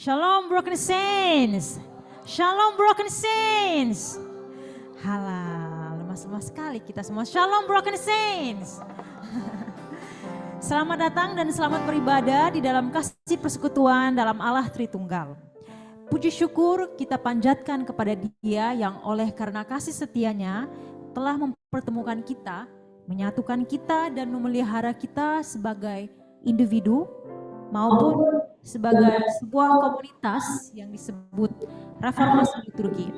Shalom broken saints. Shalom broken saints. Halal, lemas-lemas sekali kita semua. Shalom broken saints. Selamat datang dan selamat beribadah di dalam kasih persekutuan dalam Allah Tritunggal. Puji syukur kita panjatkan kepada Dia yang oleh karena kasih setianya telah mempertemukan kita, menyatukan kita dan memelihara kita sebagai individu maupun sebagai sebuah komunitas yang disebut Reformasi Liturgi.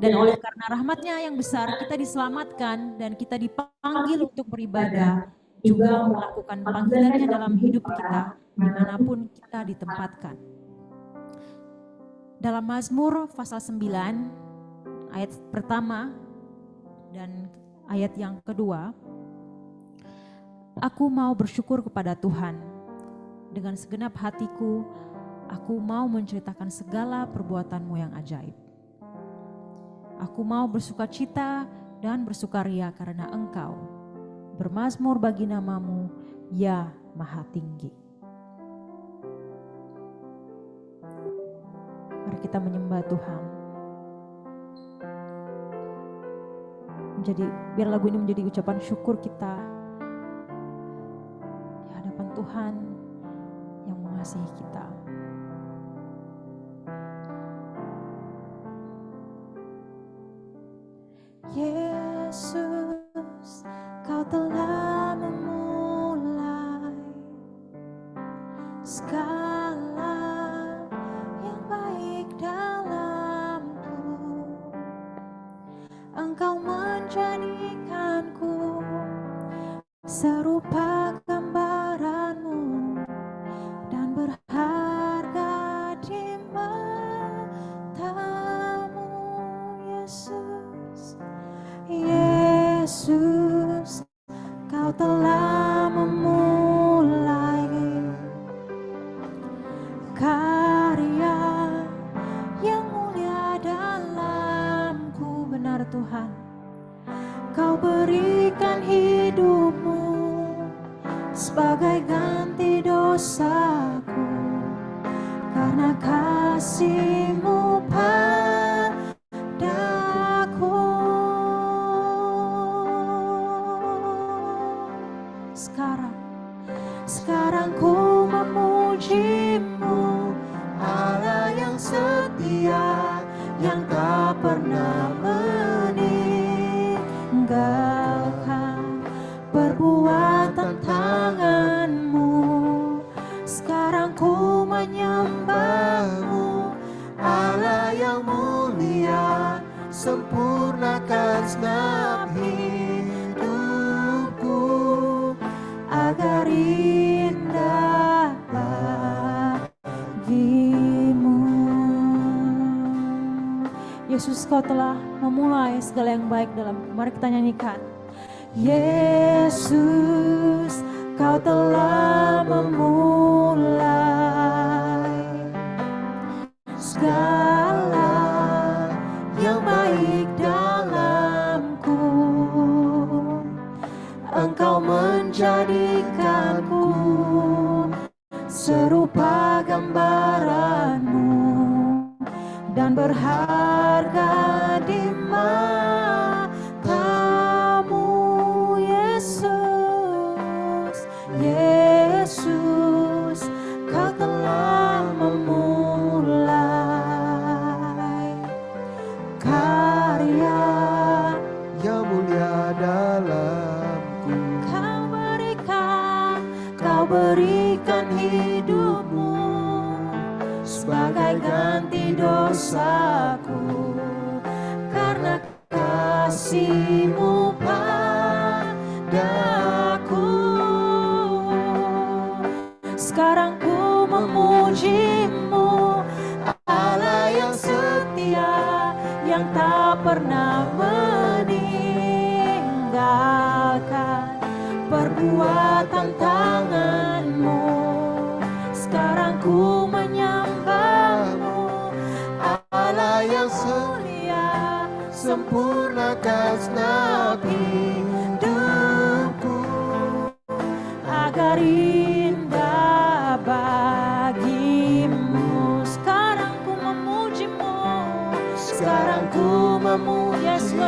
Dan oleh karena rahmatnya yang besar kita diselamatkan dan kita dipanggil untuk beribadah, juga melakukan panggilannya dalam hidup kita dimanapun kita ditempatkan. Dalam Mazmur pasal 9 ayat pertama dan ayat yang kedua, aku mau bersyukur kepada Tuhan. Dengan segenap hatiku, aku mau menceritakan segala perbuatan-Mu yang ajaib. Aku mau bersukacita dan bersukaria karena Engkau, bermazmur bagi nama-Mu, ya Maha Tinggi. Mari kita menyembah Tuhan. Biar lagu ini menjadi ucapan syukur kita di hadapan Tuhan yang mengasihi kita. Yesus, Kau telah memulai segala yang baik dalamku. Engkau menjadikanku serupa gambaran-Mu dan berharga di mata-Mu, Yesus. Yesus, Kau telah memulai karya yang mulia dalamku. Benar Tuhan, Kau berikan hidup-Mu sebagai ganti dosaku, karena kasih-Mu padaku. Sekarang ku memuji-Mu, Allah yang setia, yang tak pernah meninggalkan perbuatan tangan-Mu. Sekarang ku menyembah-Mu, Allah yang mulia, sempurnakan segenap hidupku agar indah bagi-Mu. Yesus, Kau telah memulai segala yang baik dalam. Mari kita nyanyikan. Yesus, Kau telah memulai segala yang baik dalamku. Engkau menjadikanku serupa gambaran-Mu dan berharga di mata-Mu, Yesus. Yesus, Kau telah memulai karya yang mulia dalamku. Kau berikan hidup-Mu sebagai ganti dosaku, karena kasih-Mu padaku. Sekarang ku memuji-Mu, Allah yang setia, yang tak pernah meninggalkan perbuatan tangan-Mu. Sekarang ku menyembah-Mu, Allah yang mulia, sempurnakan segenap hidupku agar indah bagi-Mu.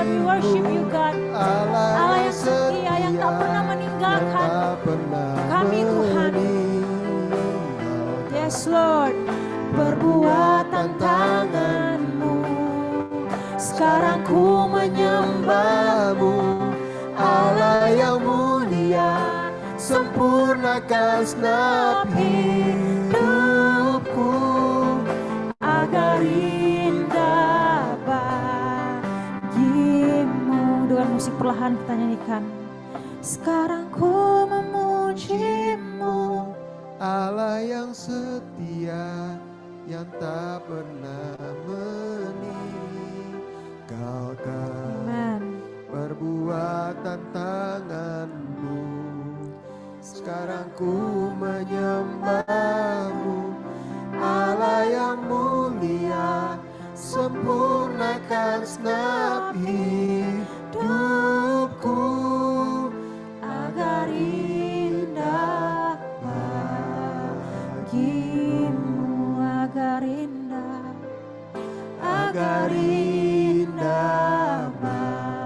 Lord, we worship you God. Allah yang setia, yang tak pernah meninggalkan kami Tuhan. Yes Lord, perbuatan tangan-Mu, sekarang ku menyembah-Mu. Allah yang mulia, sempurnakan segenap hidupku agar indah bagimu. Dengan musik perlahan kita nyanyikan. Sekarang ku memuji-Mu, Allah yang setia, yang tak pernah meninggalkan. Amen. Perbuatan tangan-Mu, sekarang ku menyembah-Mu. Allah yang mulia, sempurnakan segenap hidupku agar indah bagimu, agar indah bagimu. Agar indah bagimu.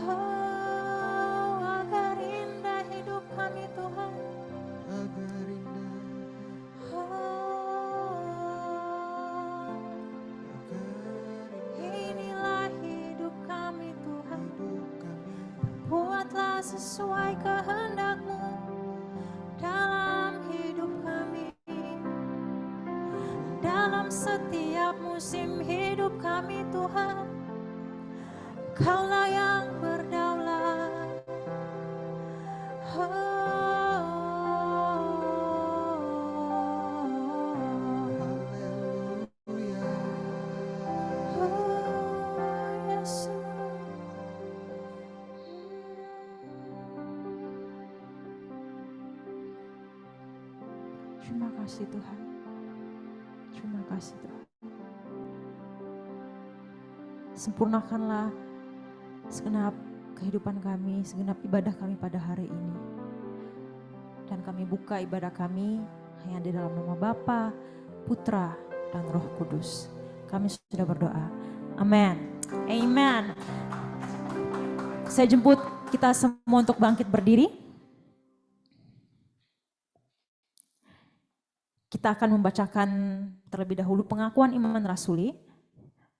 Oh, agar indah hidup kami Tuhan. agar indah, Inilah hidup kami Tuhan. hidup kami. Buatlah sesuai kehendak-Mu dalam hidup kami. Dalam setiap musim hidup kami Tuhan, Kaulah yang berdaulat. Haleluya. Yesus. Terima kasih Tuhan. Terima kasih Tuhan. Sempurnakanlah segenap kehidupan kami, segenap ibadah kami pada hari ini. Dan kami buka ibadah kami hanya di dalam nama Bapa, Putra, dan Roh Kudus. Kami sudah berdoa. Amin. Amen. Saya jemput kita semua untuk bangkit berdiri. Kita akan membacakan terlebih dahulu pengakuan iman rasuli.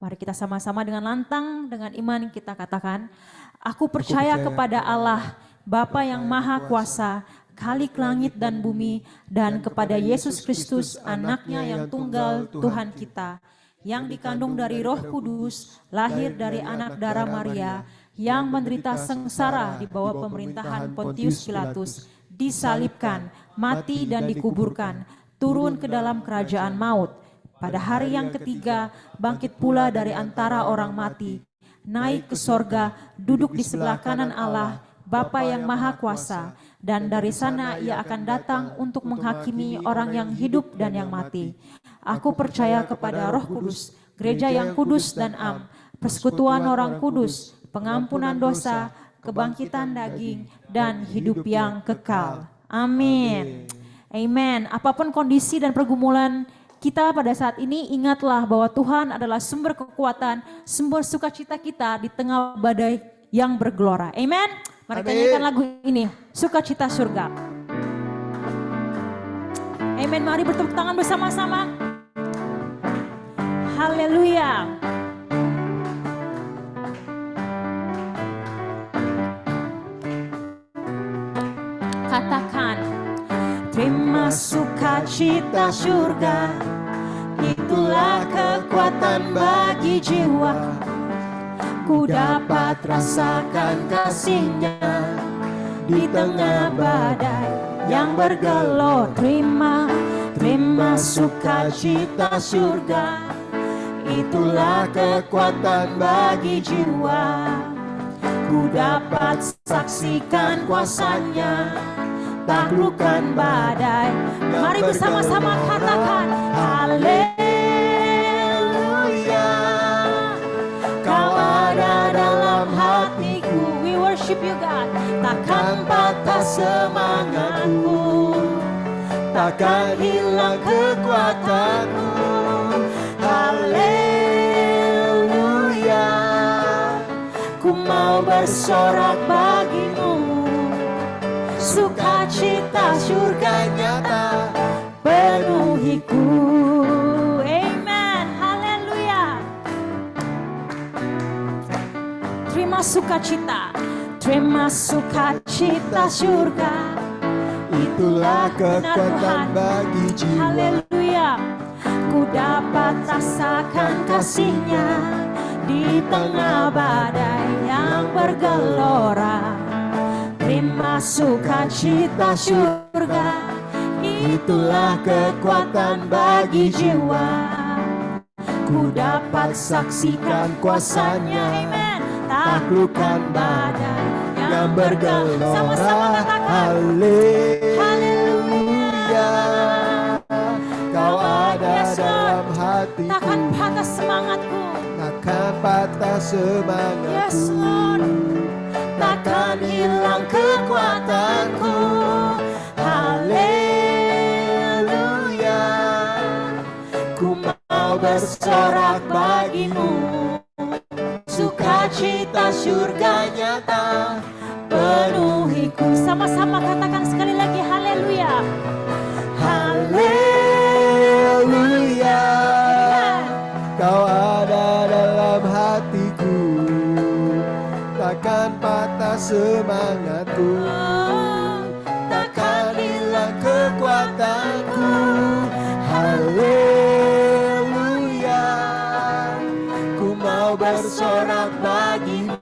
Mari kita sama-sama dengan lantang, dengan iman kita katakan, Aku percaya kepada Allah, Bapa yang Maha Kuasa, Khalik langit dan bumi, dan kepada Yesus Kristus, anaknya yang tunggal Tuhan kita, yang dikandung dari Roh Kudus, lahir dari anak darah Maria, yang menderita sengsara di bawah pemerintahan Pontius Pilatus, disalibkan, mati dan dikuburkan, turun ke dalam kerajaan maut. Pada hari yang ketiga, bangkit pula dari antara orang mati, naik ke sorga, duduk di sebelah kanan Allah, Bapa yang Maha Kuasa, dan dari sana Ia akan datang untuk menghakimi orang yang hidup dan yang mati. Aku percaya kepada Roh Kudus, gereja yang kudus dan am, persekutuan orang kudus, pengampunan dosa, kebangkitan daging, dan hidup yang kekal. Amin. Amen. Apapun kondisi dan pergumulan kita pada saat ini, ingatlah bahwa Tuhan adalah sumber kekuatan, sumber sukacita kita di tengah badai yang bergelora. Amen. Mari kita nyanyikan lagu ini, Sukacita Surga. Amen. Mari bertepuk tangan bersama-sama. Haleluya. Katakan, terima sukacita surga, itulah kekuatan bagi jiwa. Ku dapat rasakan kasih-Nya di tengah badai yang bergelor. Terima sukacita surga, itulah kekuatan bagi jiwa. Ku dapat saksikan kuasa-Nya, taklukkan badai. Mari bersama-sama katakan haleluya. takkan patah semangatku, takkan hilang kekuatanku. Haleluya, ku mau bersorak bagimu, sukacita surga nyata penuhiku. Amen. Haleluya. Terima sukacita, terima sukacita surga. Itulah Benar, kekuatan Tuhan. bagi jiwa. Haleluya. Ku dapat rasakan kasih-Nya di tengah badai yang bergelora. Terima sukacita surga, itulah kekuatan bagi jiwa. Ku dapat saksikan kuasa-Nya, amen, taklukkan badai yang bergelora. Sama-sama katakan, Haleluya, Kau ada Yes, Lord. dalam hatiku, takkan patah semangatku. takkan patah Yes, semangatku, Lord. takkan hilang kekuatanku. Haleluya, ku mau bersorak bagimu, sukacita surga nyata penuhiku. Sama-sama katakan sekali lagi, haleluya. Haleluya, Kau ada dalam hatiku, takkan patah semangatku, takkan hilang kekuatanku. Haleluya, ku mau bersorak bagimu,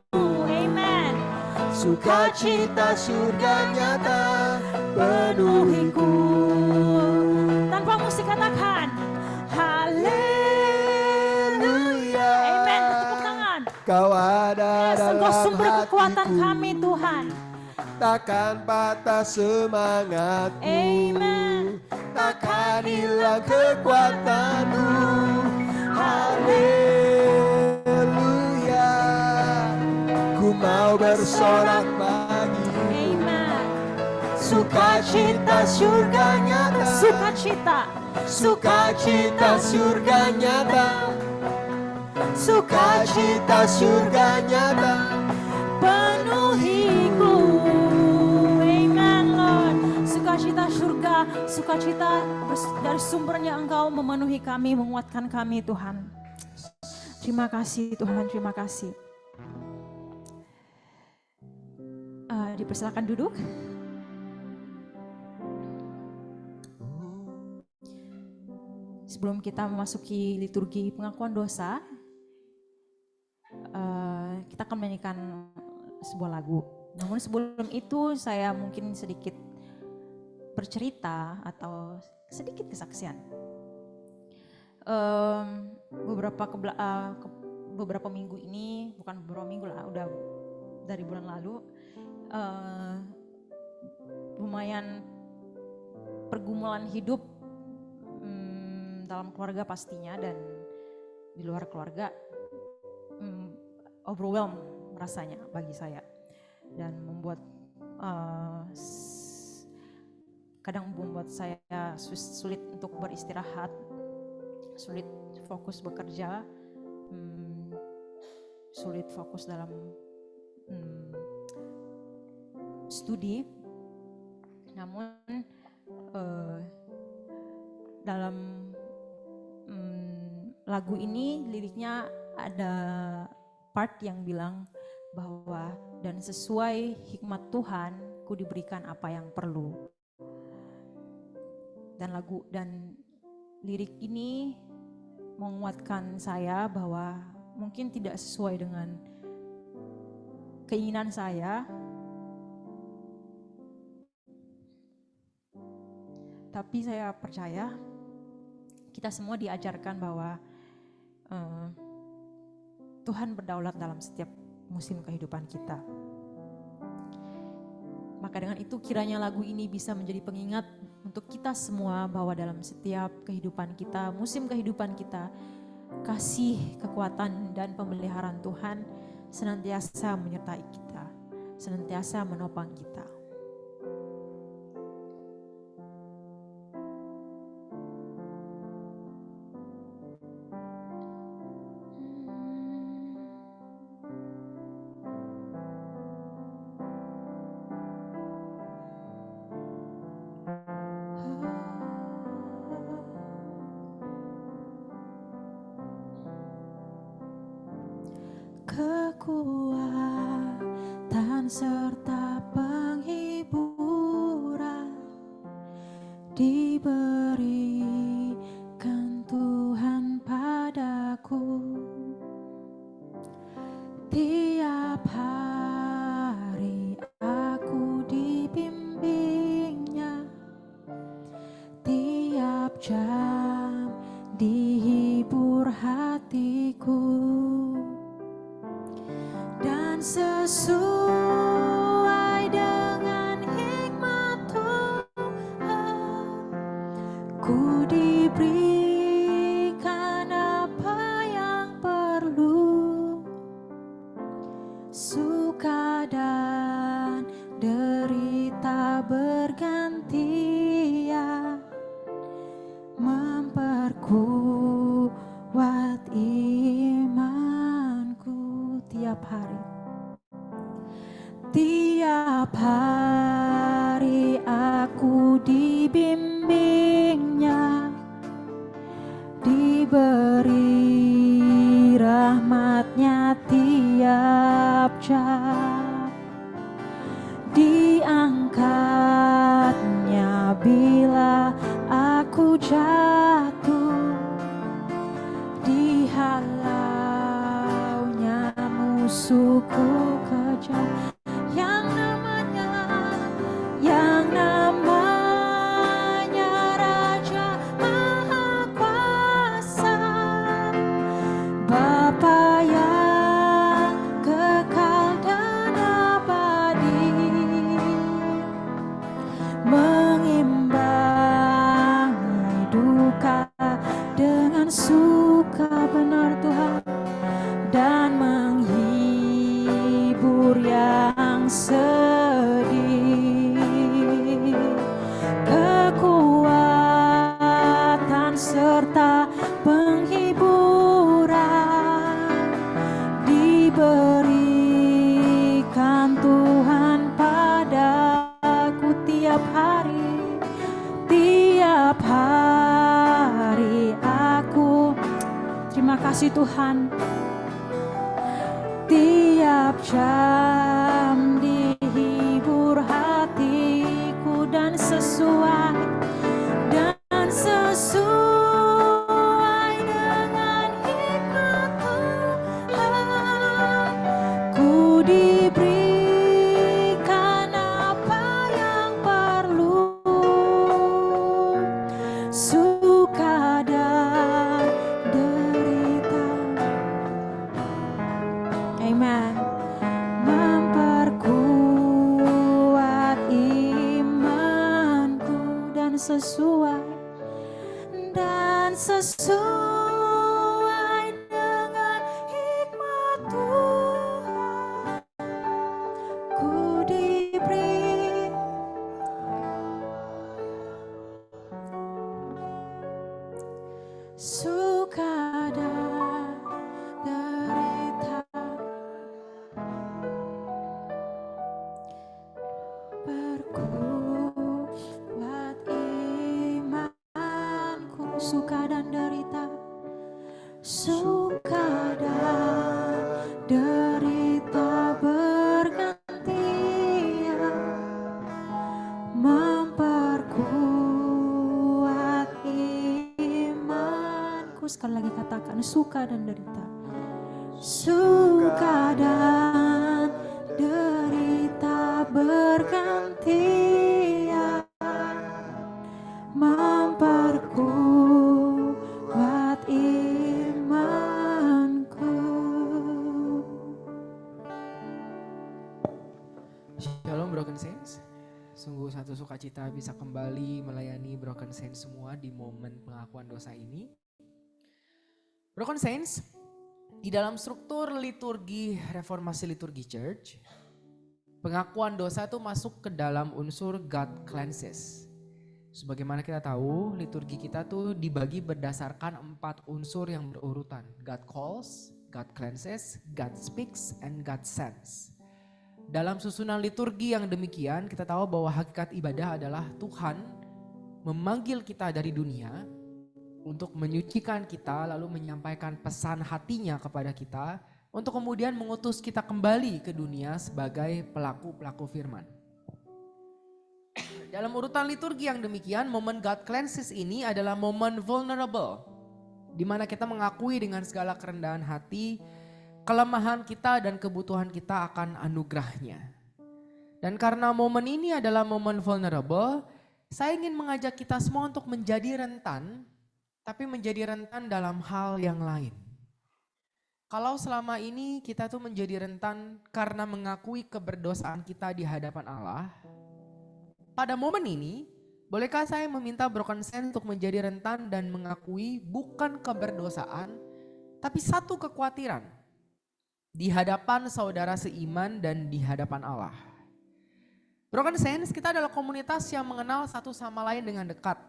Amen. sukacita surga nyata penuhiku. Tanpa musik katakan, Haleluya, amen. Tepuk tangan. Kau ada Yes, Engkau dalam sumber kekuatan hatiku, kami, Tuhan. takkan patah semangatku, Amen. takkan hilang kekuatanku. Haleluya, ku mau bersorak bagimu, Amen. sukacita surga nyata, Sukacita. sukacita surga nyata, sukacita surga nyata Penuhiku. Amen, Lord. Sukacita surga, sukacita dari sumbernya Engkau memenuhi kami, menguatkan kami, Tuhan. Terima kasih, Tuhan, terima kasih. Dipersilakan duduk. Sebelum kita memasuki liturgi pengakuan dosa, kita akan menyanyikan sebuah lagu. Namun sebelum itu saya mungkin sedikit bercerita atau sedikit kesaksian. Beberapa minggu ini, bukan beberapa minggu lah, udah dari bulan lalu, lumayan pergumulan hidup dalam keluarga pastinya, dan di luar keluarga overwhelm rasanya bagi saya, dan membuat kadang membuat saya sulit untuk beristirahat, sulit fokus bekerja, sulit fokus dalam studi. Namun dalam lagu ini liriknya ada part yang bilang bahwa dan sesuai hikmat Tuhan ku diberikan apa yang perlu. Dan lirik ini menguatkan saya bahwa mungkin tidak sesuai dengan keinginan saya, tapi saya percaya kita semua diajarkan bahwa Tuhan berdaulat dalam setiap musim kehidupan kita. Maka dengan itu kiranya lagu ini bisa menjadi pengingat untuk kita semua bahwa dalam setiap kehidupan kita, musim kehidupan kita, kasih, kekuatan, dan pemeliharaan Tuhan senantiasa menyertai kita. senantiasa menopang kita. Kekuatan serta penghiburan diberikan Tuhan padaku. Tiap hari aku dibimbingnya, tiap jam dihibur hatiku. Dan sesuai dengan hikmat Tuhan, ku diberikan apa yang perlu. Suka dan derita bergantian, memperkuat imanku tiap hari. Tiap hari aku dibimbingnya, diberi rahmatnya tiap jam, diangkatnya bila aku jatuh, dihalaunya musuhku kejam. Yang namanya Raja Maha Kuasa, Bapa yang kekal dan abadi, mengimbangi duka dengan suka, benar Tuhan, dan menghibur yang sedih. Kekuatan serta penghiburan diberikan Tuhan padaku tiap hari. Tiap hari aku, terima kasih Tuhan. Tiap jam dihibur hatiku, dan sesuai dengan hikmat Tuhan, ku diberikan apa yang perlu. Suka dan derita, amen, memperkuat imanku, dan sesuai dengan hikmat Tuhan, ku diberi suka dan derita, perkuat imanku. Suka dan derita, suka dan derita bergantian, memperkuat imanku. Sekali lagi katakan, suka dan derita. Suka dan derita bergantian, memperkuat imanku. Shalom Broken Saints. Sungguh satu sukacita bisa kembali melayani Broken Saints semua di momen pengakuan dosa ini. Broken Saints, di dalam struktur liturgi Reformasi Liturgi Church, Pengakuan dosa itu masuk ke dalam unsur God cleanses. Sebagaimana kita tahu, liturgi kita tuh dibagi berdasarkan 4 unsur yang berurutan. God calls, God cleanses, God speaks, and God sends. Dalam susunan liturgi yang demikian, kita tahu bahwa hakikat ibadah adalah Tuhan memanggil kita dari dunia untuk menyucikan kita, lalu menyampaikan pesan hatinya kepada kita, untuk kemudian mengutus kita kembali ke dunia sebagai pelaku-pelaku firman. Dalam urutan liturgi yang demikian, momen God cleanses ini adalah momen vulnerable, di mana kita mengakui dengan segala kerendahan hati, kelemahan kita dan kebutuhan kita akan anugerahnya. Dan karena momen ini adalah momen vulnerable, saya ingin mengajak kita semua untuk menjadi rentan, tapi menjadi rentan dalam hal yang lain. Kalau selama ini kita tuh menjadi rentan karena mengakui keberdosaan kita di hadapan Allah, pada momen ini, bolehkah saya meminta Broken Sense untuk menjadi rentan dan mengakui bukan keberdosaan, tapi satu kekhawatiran di hadapan saudara seiman dan di hadapan Allah. Broken Sense, kita adalah komunitas yang mengenal satu sama lain dengan dekat.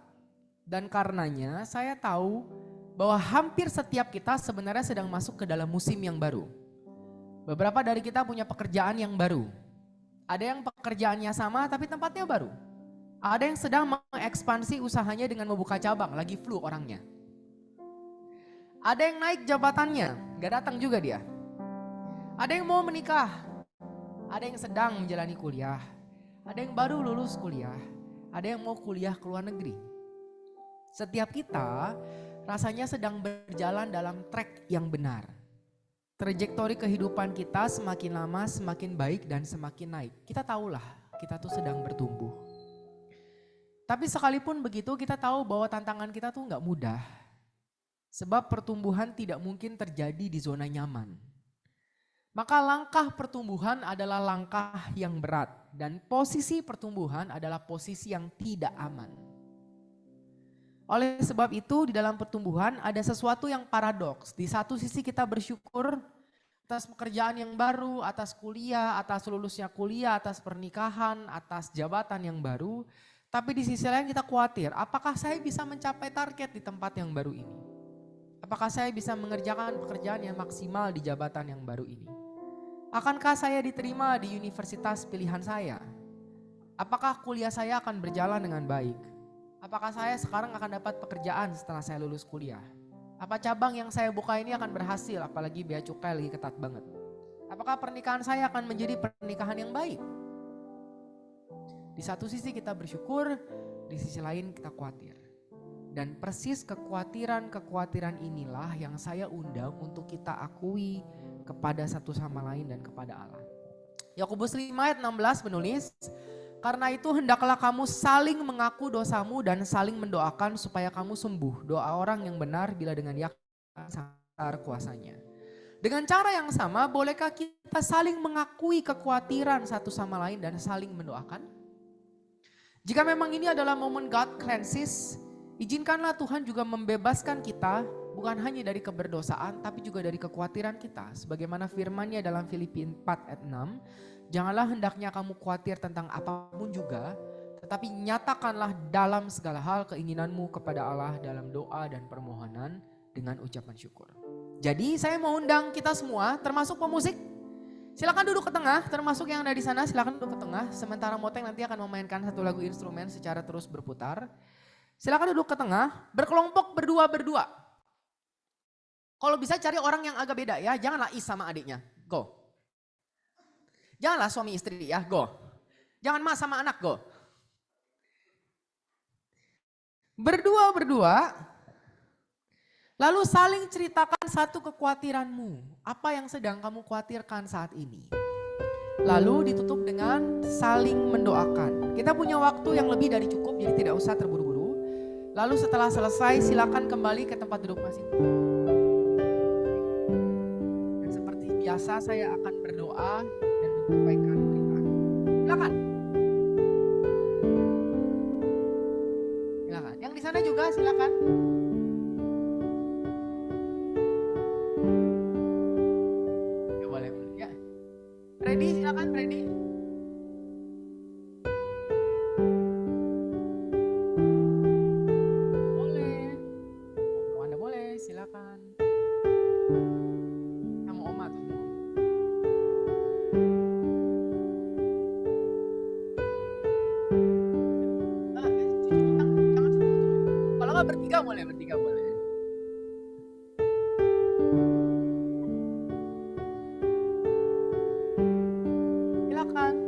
Dan karenanya saya tahu bahwa hampir setiap kita sebenarnya sedang masuk ke dalam musim yang baru. Beberapa dari kita punya pekerjaan yang baru. Ada yang pekerjaannya sama tapi tempatnya baru. Ada yang sedang mengekspansi usahanya dengan membuka cabang, lagi flu orangnya. Ada yang naik jabatannya, gak datang juga dia. Ada yang mau menikah, ada yang sedang menjalani kuliah, ada yang baru lulus kuliah, ada yang mau kuliah ke luar negeri. Setiap kita rasanya sedang berjalan dalam track yang benar. Trajektori kehidupan kita semakin lama semakin baik dan semakin naik. Kita tahulah kita tuh sedang bertumbuh. Tapi sekalipun begitu kita tahu bahwa tantangan kita tuh gak mudah. Sebab pertumbuhan tidak mungkin terjadi di zona nyaman. Maka langkah pertumbuhan adalah langkah yang berat. Dan posisi pertumbuhan adalah posisi yang tidak aman. Oleh sebab itu di dalam pertumbuhan ada sesuatu yang paradoks. Di satu sisi kita bersyukur atas pekerjaan yang baru, atas kuliah, atas lulusnya kuliah, atas pernikahan, atas jabatan yang baru. Tapi di sisi lain kita khawatir, apakah saya bisa mencapai target di tempat yang baru ini? Apakah saya bisa mengerjakan pekerjaan yang maksimal di jabatan yang baru ini? Akankah saya diterima di universitas pilihan saya? Apakah kuliah saya akan berjalan dengan baik? Apakah saya sekarang akan dapat pekerjaan setelah saya lulus kuliah? Apa cabang yang saya buka ini akan berhasil, apalagi bea cukai lagi ketat banget? Apakah pernikahan saya akan menjadi pernikahan yang baik? Di satu sisi kita bersyukur, di sisi lain kita khawatir. Dan persis kekhawatiran inilah yang saya undang untuk kita akui kepada satu sama lain dan kepada Allah. Yakobus 5 ayat 16 menulis, karena itu hendaklah kamu saling mengaku dosamu dan saling mendoakan supaya kamu sembuh. Doa orang yang benar bila dengan yakin sangat kuasanya. Dengan cara yang sama, bolehkah kita saling mengakui kekhawatiran satu sama lain dan saling mendoakan? Jika memang ini adalah momen God cleanses, izinkanlah Tuhan juga membebaskan kita bukan hanya dari keberdosaan tapi juga dari kekhawatiran kita. Sebagaimana firman-Nya dalam Filipi 4 ayat 6, janganlah hendaknya kamu khawatir tentang apapun juga, tetapi nyatakanlah dalam segala hal keinginanmu kepada Allah dalam doa dan permohonan dengan ucapan syukur. Jadi saya mau undang kita semua, termasuk pemusik, silakan duduk ke tengah, termasuk yang ada di sana silakan duduk ke tengah. Sementara Moteng nanti akan memainkan satu lagu instrumen secara terus berputar. Silakan duduk ke tengah, berkelompok berdua-berdua. Kalau bisa cari orang yang agak beda ya, janganlah Is sama adiknya, go. Janganlah suami istri ya, go. Jangan mas sama anak, go. Berdua-berdua, lalu saling ceritakan satu kekhawatiranmu. Apa yang sedang kamu khawatirkan saat ini? Lalu ditutup dengan saling mendoakan. Kita punya waktu yang lebih dari cukup, jadi tidak usah terburu-buru. Lalu setelah selesai silakan kembali ke tempat duduk masing-masing. Dan seperti biasa saya akan berdoa dan menyampaikan berita. Silakan. Silakan. Yang di sana juga silakan. Ya boleh. Ya. Ready silakan Ready. nggak bertiga boleh, bertiga boleh. Silakan.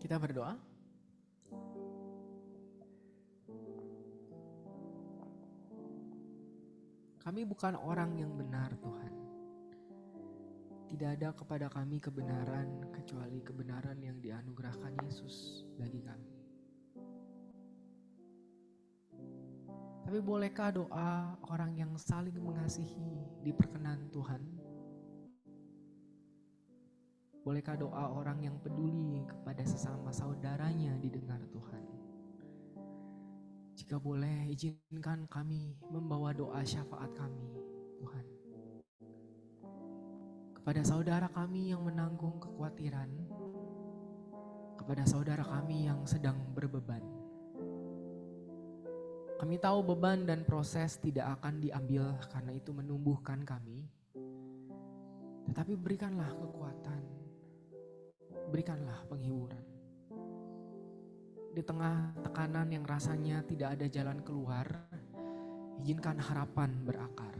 Kita berdoa. Kami bukan orang yang benar, Tuhan. Tidak ada kepada kami kebenaran kecuali kebenaran yang dianugerahkan Yesus bagi kami. Tapi bolehkah doa orang yang saling mengasihi diperkenan Tuhan? Bolehkah doa orang yang peduli kepada sesama saudaranya didengar Tuhan? Jika boleh, izinkan kami membawa doa syafaat kami, Tuhan. Kepada saudara kami yang menanggung kekhawatiran, kepada saudara kami yang sedang berbeban. Kami tahu beban dan proses tidak akan diambil karena itu menumbuhkan kami. Tetapi berikanlah kekuatan, berikanlah penghiburan. Di tengah tekanan yang rasanya tidak ada jalan keluar, izinkan harapan berakar.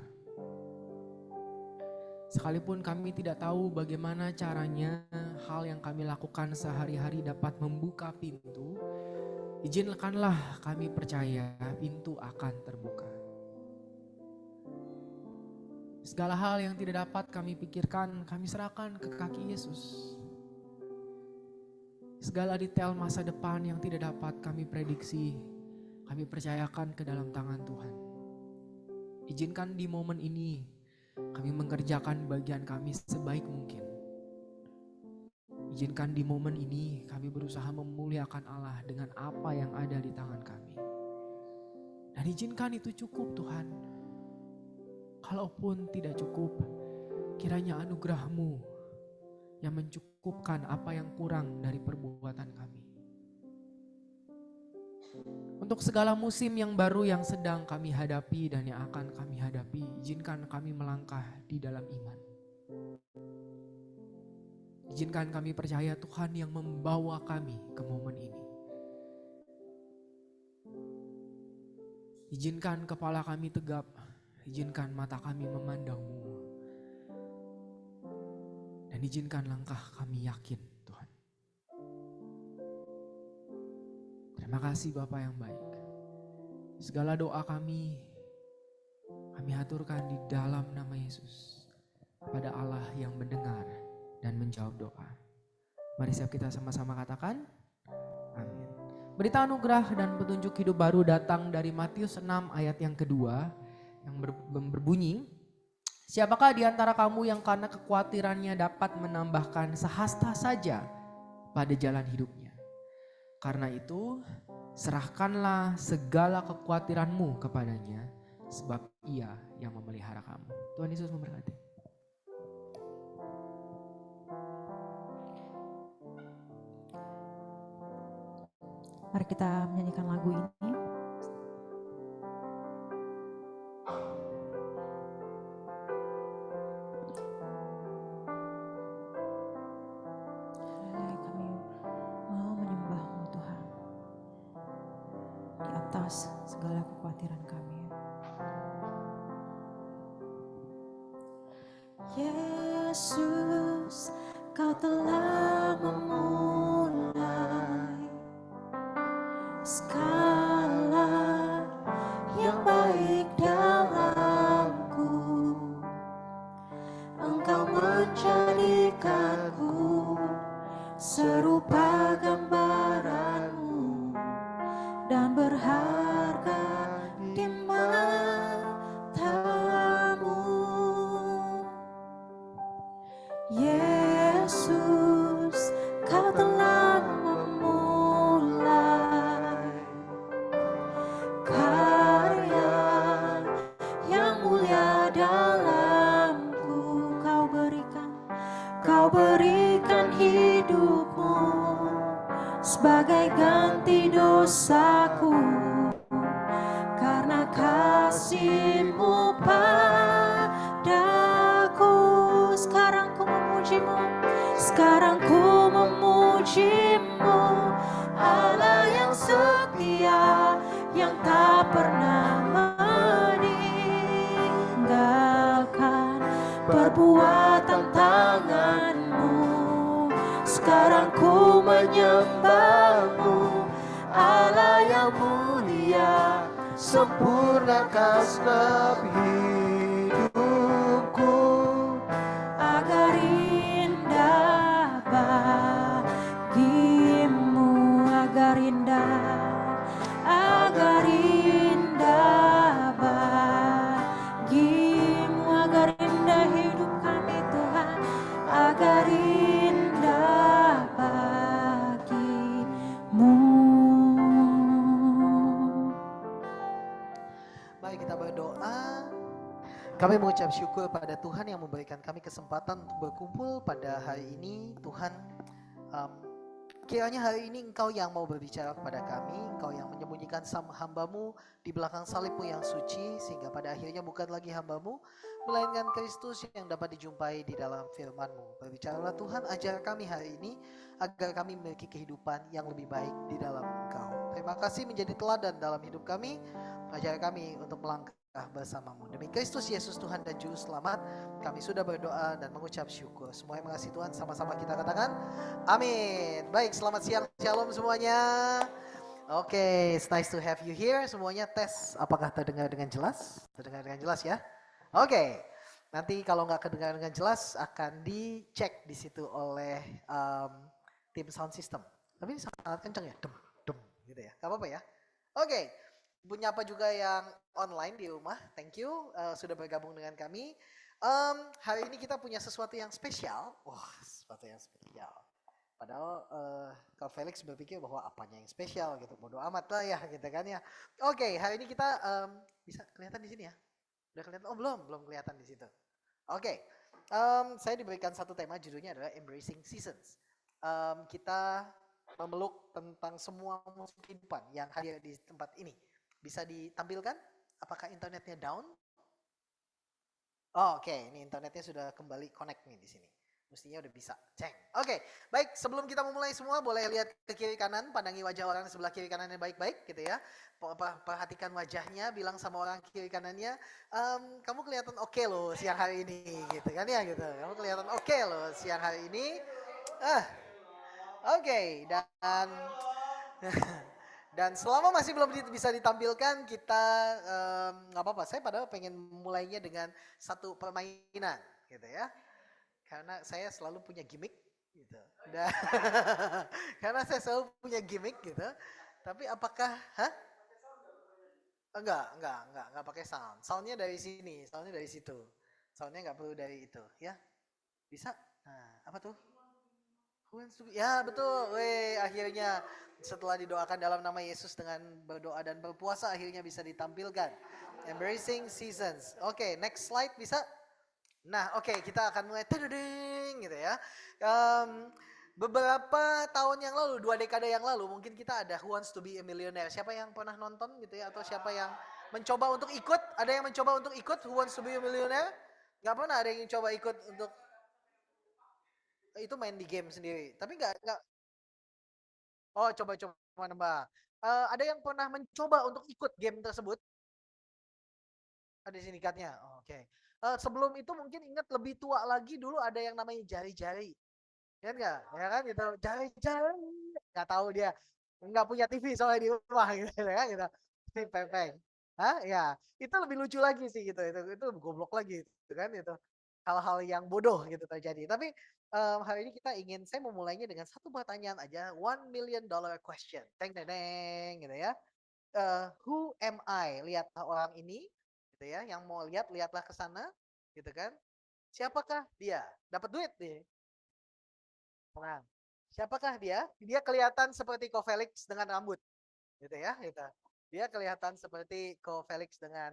Sekalipun kami tidak tahu bagaimana caranya, hal yang kami lakukan sehari-hari dapat membuka pintu, izinkanlah kami percaya pintu akan terbuka. Segala hal yang tidak dapat kami pikirkan, kami serahkan ke kaki Yesus. Segala detail masa depan yang tidak dapat kami prediksi, kami percayakan ke dalam tangan Tuhan. Izinkan di momen ini kami mengerjakan bagian kami sebaik mungkin. Izinkan di momen ini kami berusaha memuliakan Allah dengan apa yang ada di tangan kami. Dan izinkan itu cukup, Tuhan. Kalaupun tidak cukup, kiranya anugerah-Mu yang mencukupkan apa yang kurang dari perbuatan kami. Untuk segala musim yang baru yang sedang kami hadapi dan yang akan kami hadapi, izinkan kami melangkah di dalam iman. Izinkan kami percaya Tuhan yang membawa kami ke momen ini. Izinkan kepala kami tegap, izinkan mata kami memandang-Mu. Dan izinkan langkah kami yakin, Tuhan. Terima kasih Bapa yang baik. Segala doa kami haturkan di dalam nama Yesus. Pada Allah yang mendengar dan menjawab doa. Mari siap kita sama-sama katakan, amin. Berita anugerah dan petunjuk hidup baru datang dari Matius 6 ayat yang kedua yang berbunyi, siapakah di antara kamu yang karena kekhawatirannya dapat menambahkan sehasta saja pada jalan hidupnya? Karena itu, serahkanlah segala kekhawatiranmu kepadanya, sebab Ia yang memelihara kamu. Tuhan Yesus memberkati. Mari kita menyanyikan lagu ini. Kami mau menyembah-Mu Tuhan di atas segala kekhawatiran kami. Yesus, Kau telah memulai segala yang baik dalamku. Engkau menjadikanku serupa gambaran-Mu dan berharga di mata-Mu. Yesus, Kau telah memulai karya yang mulia dalamku. Kau berikan hidup-Mu sebagai ganti dosaku. Karena kasih-Mu padaku, sekarang ku memuji-Mu, sekarang ku memuji-Mu, Allah yang setia, yang tak pernah meninggalkan perbuatan tangan-Mu. Sekarang ku menyembahmu, Allah yang mulia, sempurna segenap hidupku. Agar indah bagimu, agar indah bagimu, agar indah hidup kami Tuhan, agar indah bagimu. Mari kita berdoa. Kami mengucap syukur pada Tuhan yang memberikan kami kesempatan untuk berkumpul pada hari ini. Tuhan, kiranya hari ini Engkau yang mau berbicara kepada kami, Engkau yang menyembunyikan hamba-Mu di belakang salib-Mu yang suci, sehingga pada akhirnya bukan lagi hamba-Mu, melainkan Kristus yang dapat dijumpai di dalam firman-Mu. Berbicaralah Tuhan, ajar kami hari ini, agar kami memiliki kehidupan yang lebih baik di dalam Engkau. Terima kasih menjadi teladan dalam hidup kami, ajar kami untuk melangkah bersamamu. Demi Kristus Yesus Tuhan dan Juru Selamat, kami sudah berdoa dan mengucap syukur. Semuanya mengasihi Tuhan, sama-sama kita katakan amin. Baik, selamat siang, shalom semuanya. Oke, it's nice to have you here. Semuanya tes, apakah terdengar dengan jelas? Terdengar dengan jelas ya? Oke, nanti kalau nggak kedengar dengan jelas akan dicek di situ oleh tim sound system. Tapi sangat kencang ya, dem gitu ya. Gak apa-apa ya. Oke. Punya apa juga yang online di rumah, thank you sudah bergabung dengan kami. Hari ini kita punya sesuatu yang spesial. Wah, sesuatu yang spesial. Padahal kalau Felix berpikir bahwa apanya yang spesial gitu, bodo amat lah ya gitu kan ya. Oke, hari ini kita bisa kelihatan di sini ya. Udah kelihatan? Oh belum kelihatan di situ. Oke, saya diberikan satu tema, judulnya adalah Embracing Seasons. Kita memeluk tentang semua musim kehidupan yang hadir di tempat ini. Bisa ditampilkan? Apakah internetnya down? Oh, oke, ini internetnya sudah kembali connect nih di sini. Mestinya udah bisa. Ceng. Oke, baik. Sebelum kita memulai semua, boleh lihat ke kiri kanan, pandangi wajah orang sebelah kiri kanannya baik-baik, gitu ya. Perhatikan wajahnya, bilang sama orang kiri kanannya, kamu kelihatan oke loh siang hari ini, gitu kan ya, gitu. Kamu kelihatan oke loh siang hari ini. Oke, dan dan selama masih belum bisa ditampilkan, kita nggak apa-apa. Saya padahal pengen mulainya dengan satu permainan, gitu ya. Karena saya selalu punya gimmick, gitu. Dan karena saya selalu punya gimmick, gitu. Tapi apakah, Enggak pakai sound. Soundnya dari sini, soundnya dari situ. Soundnya nggak perlu dari itu, ya. Bisa? Nah, apa tuh? Ya betul, akhirnya setelah didoakan dalam nama Yesus dengan berdoa dan berpuasa akhirnya bisa ditampilkan. Embracing Seasons. Oke, next slide bisa? Nah oke, kita akan mulai gitu ya. Beberapa tahun yang lalu, 2 dekade yang lalu mungkin kita ada Who Wants to be a Millionaire. Siapa yang pernah nonton gitu ya, atau siapa yang mencoba untuk ikut? Ada yang mencoba untuk ikut Who Wants to be a Millionaire? Gak pernah ada yang coba ikut untuk itu main di game sendiri, tapi nggak. Oh, coba nembak. Ada yang pernah mencoba untuk ikut game tersebut? Ada sindikatnya. Oh, oke. Sebelum itu mungkin ingat lebih tua lagi, dulu ada yang namanya jari-jari. Kan nggak? Ya kan gitu. Jari-jari. Nggak tahu dia. Nggak punya TV soalnya di rumah gitu ya gitu. Pempeng. Hah? Ya. Itu lebih lucu lagi sih gitu. Itu goblok lagi gitu kan itu. Hal-hal yang bodoh gitu terjadi. Tapi hari ini saya memulainya dengan satu pertanyaan aja, $1 million question. Teng teng teng gitu ya. Who am I? Lihatlah orang ini gitu ya. Yang mau lihatlah ke sana gitu kan. Siapakah dia? Dapat duit nih. Nah, siapakah dia? Dia kelihatan seperti Ko Felix dengan rambut gitu ya, gitu. Dia kelihatan seperti Ko Felix dengan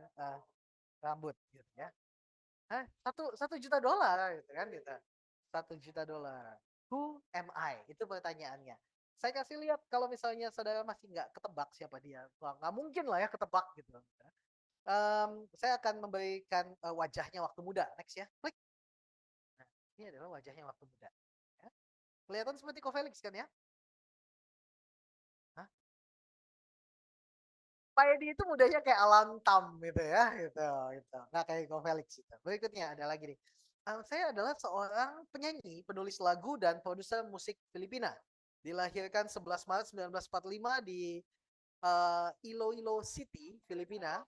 rambut gitu ya. $1 juta gitu kan gitu. $1 juta. Who am I? Itu pertanyaannya. Saya kasih lihat kalau misalnya saudara masih nggak ketebak siapa dia. Wah, nggak mungkin lah ya ketebak gitu. Saya akan memberikan wajahnya waktu muda. Next ya. Klik. Nah, ini adalah wajahnya waktu muda. Ya. Kelihatan seperti Ko Felix kan ya? Hah? Pak Edi itu mudanya kayak Alan Tam gitu ya, gitu. Nggak kayak Ko Felix gitu. Berikutnya ada lagi nih. Saya adalah seorang penyanyi, penulis lagu dan produser musik Filipina. Dilahirkan 11 Maret 1945 di Iloilo City, Filipina.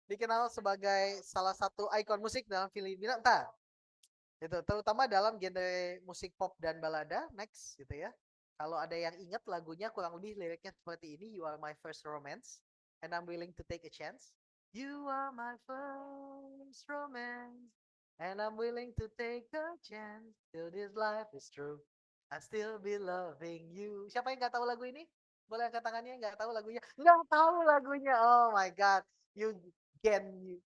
Dikenal sebagai salah satu ikon musik dalam Filipina. Entah, itu terutama dalam genre musik pop dan balada. Next gitu ya. Kalau ada yang ingat lagunya kurang lebih liriknya seperti ini. You are my first romance and I'm willing to take a chance. You are my first romance and I'm willing to take a chance till this life is true. I still be loving you. Siapa yang nggak tahu lagu ini? Boleh angkat tangannya nggak tahu lagunya? Nggak tahu lagunya. Oh my God. You Gen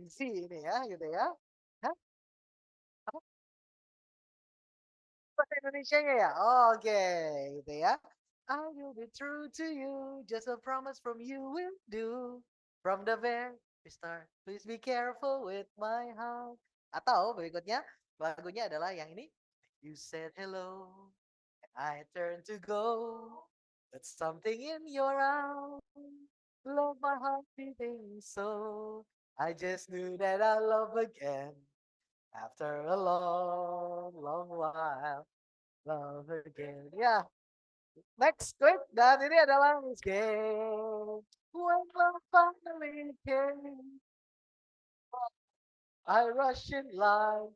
Z ini ya gitu ya. Hah? Apa bahasa Indonesianya ya? Oh, oke gitu ya. I will be true to you, just a promise from you will do. From the very start, please be careful with my heart. Atau berikutnya, lagunya adalah yang ini. You said hello, and I turned to go. But something in your eyes, love my heart beating so. I just knew that I love again. After a long, long while, love again. Ya, next quick. Dan ini adalah Escape. When love finally came, I rush in line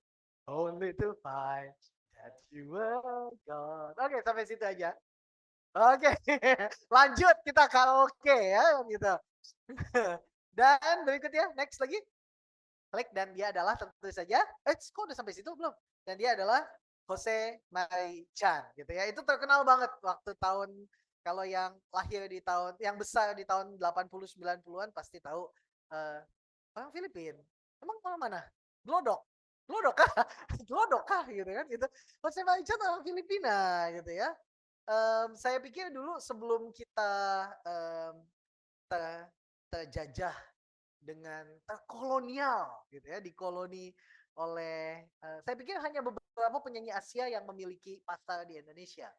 only to find that you were gone. Oke, sampai situ aja. Oke, lanjut kita karaoke ya gitu. Dan berikutnya, next lagi. Klik dan dia adalah tentu saja, kok udah sampai situ belum? Dan dia adalah Jose Marichan gitu ya. Itu terkenal banget waktu tahun, kalau yang lahir di tahun yang besar di tahun 80 90-an pasti tahu orang Filipina. Emang orang mana? Glodok. Glodok kah? Glodok kah gitu kan gitu. Jose Marichan orang Filipina gitu ya. Saya pikir dulu sebelum kita terjajah dengan terkolonial gitu ya, dikoloni oleh saya pikir hanya beberapa penyanyi Asia yang memiliki pasar di Indonesia.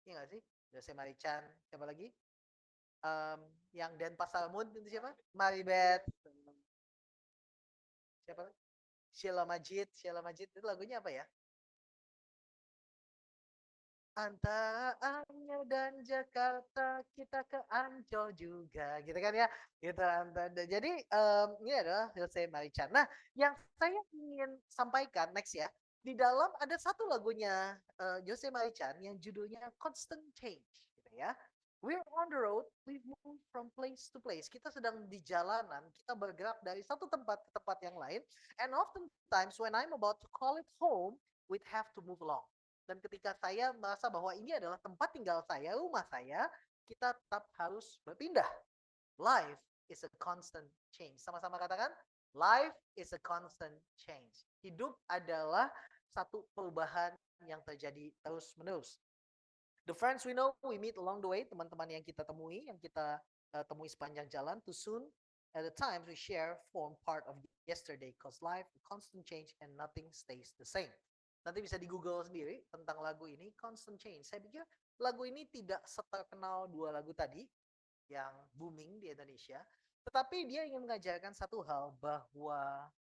Iya nggak sih? Jose Marichan, siapa lagi? Yang Denpasar Moon itu siapa? Maribeth. Siapa? Sheila Majid. Sheila Majid itu lagunya apa ya? Antara Anyer dan Jakarta kita ke Ancol juga gitu kan ya gitu. Jadi ini adalah Jose Marichan. Nah yang saya ingin sampaikan next ya, di dalam ada satu lagunya Jose Marichan yang judulnya Constant Change gitu ya. We're on the road, we move from place to place. Kita sedang di jalanan, kita bergerak dari satu tempat ke tempat yang lain. And oftentimes when I'm about to call it home, we'd have to move along. Dan ketika saya merasa bahwa ini adalah tempat tinggal saya, rumah saya, kita tetap harus berpindah. Life is a constant change. Sama-sama katakan, life is a constant change. Hidup adalah satu perubahan yang terjadi terus-menerus. The friends we know, we meet along the way, teman-teman yang kita temui, yang kita temui sepanjang jalan, too soon, at the times we share form part of yesterday, cause life a constant change and nothing stays the same. Nanti bisa di Google sendiri tentang lagu ini, Constant Change. Saya pikir lagu ini tidak seterkenal dua lagu tadi yang booming di Indonesia, tetapi dia ingin mengajarkan satu hal bahwa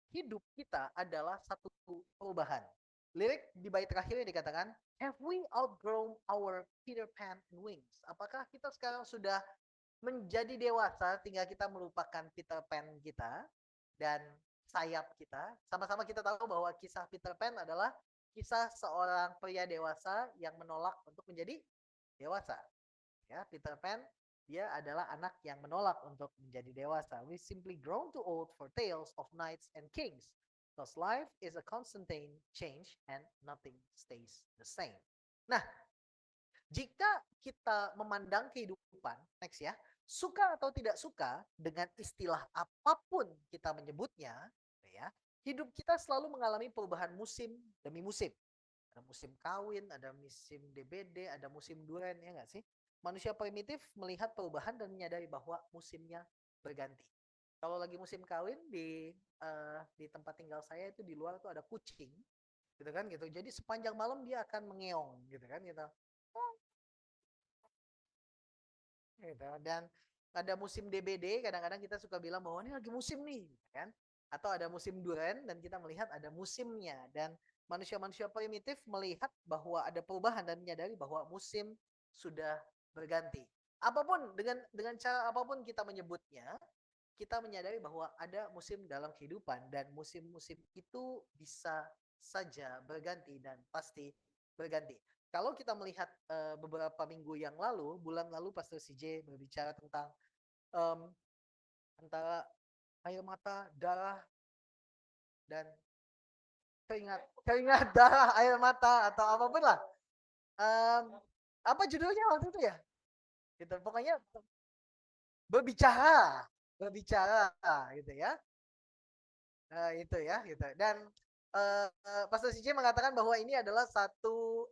hidup kita adalah satu perubahan. Lirik di bait terakhir yang dikatakan, have we outgrown our Peter Pan and wings? Apakah kita sekarang sudah menjadi dewasa tinggal kita melupakan Peter Pan kita dan sayap kita? Sama-sama kita tahu bahwa kisah Peter Pan adalah kisah seorang pria dewasa yang menolak untuk menjadi dewasa. Ya, Peter Pan dia adalah anak yang menolak untuk menjadi dewasa. We simply grown too old for tales of knights and kings. Because life is a constant change and nothing stays the same. Nah, jika kita memandang kehidupan, next ya, suka atau tidak suka dengan istilah apapun kita menyebutnya, ya, hidup kita selalu mengalami perubahan musim demi musim. Ada musim kawin, ada musim DBD, ada musim duren, ya nggak sih? Manusia primitif melihat perubahan dan menyadari bahwa musimnya berganti. Kalau lagi musim kawin di tempat tinggal saya itu di luar tuh ada kucing, gitu kan gitu. Jadi sepanjang malam dia akan mengeong, gitu kan gitu. Gitu. Dan ada musim DBD, kadang-kadang kita suka bilang bahwa ini lagi musim nih, kan? Atau ada musim duren dan kita melihat ada musimnya. Dan manusia-manusia primitif melihat bahwa ada perubahan dan menyadari bahwa musim sudah berganti. Apapun dengan cara apapun kita menyebutnya, kita menyadari bahwa ada musim dalam kehidupan dan musim-musim itu bisa saja berganti dan pasti berganti. Kalau kita melihat beberapa minggu yang lalu, bulan lalu Pastor CJ berbicara tentang em, antara air mata, darah, dan keringat, keringat, darah, air mata atau apapun lah. Em, apa judulnya waktu itu ya? Gitu. Pokoknya berbicara, berbicara, gitu ya. Itu ya, gitu. Dan Pastor CJ mengatakan bahwa ini adalah satu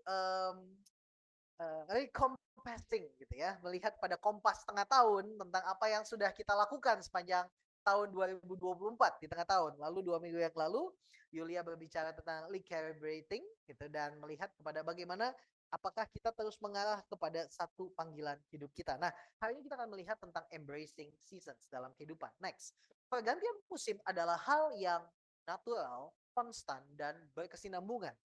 recompassing gitu ya, melihat pada kompas tengah tahun tentang apa yang sudah kita lakukan sepanjang tahun 2024 di tengah tahun. Lalu 2 minggu yang lalu, Yulia berbicara tentang recalibrating gitu dan melihat kepada bagaimana apakah kita terus mengarah kepada satu panggilan hidup kita. Nah, hari ini kita akan melihat tentang embracing seasons dalam kehidupan. Next, pergantian musim adalah hal yang natural, konstan, dan berkesinambungan.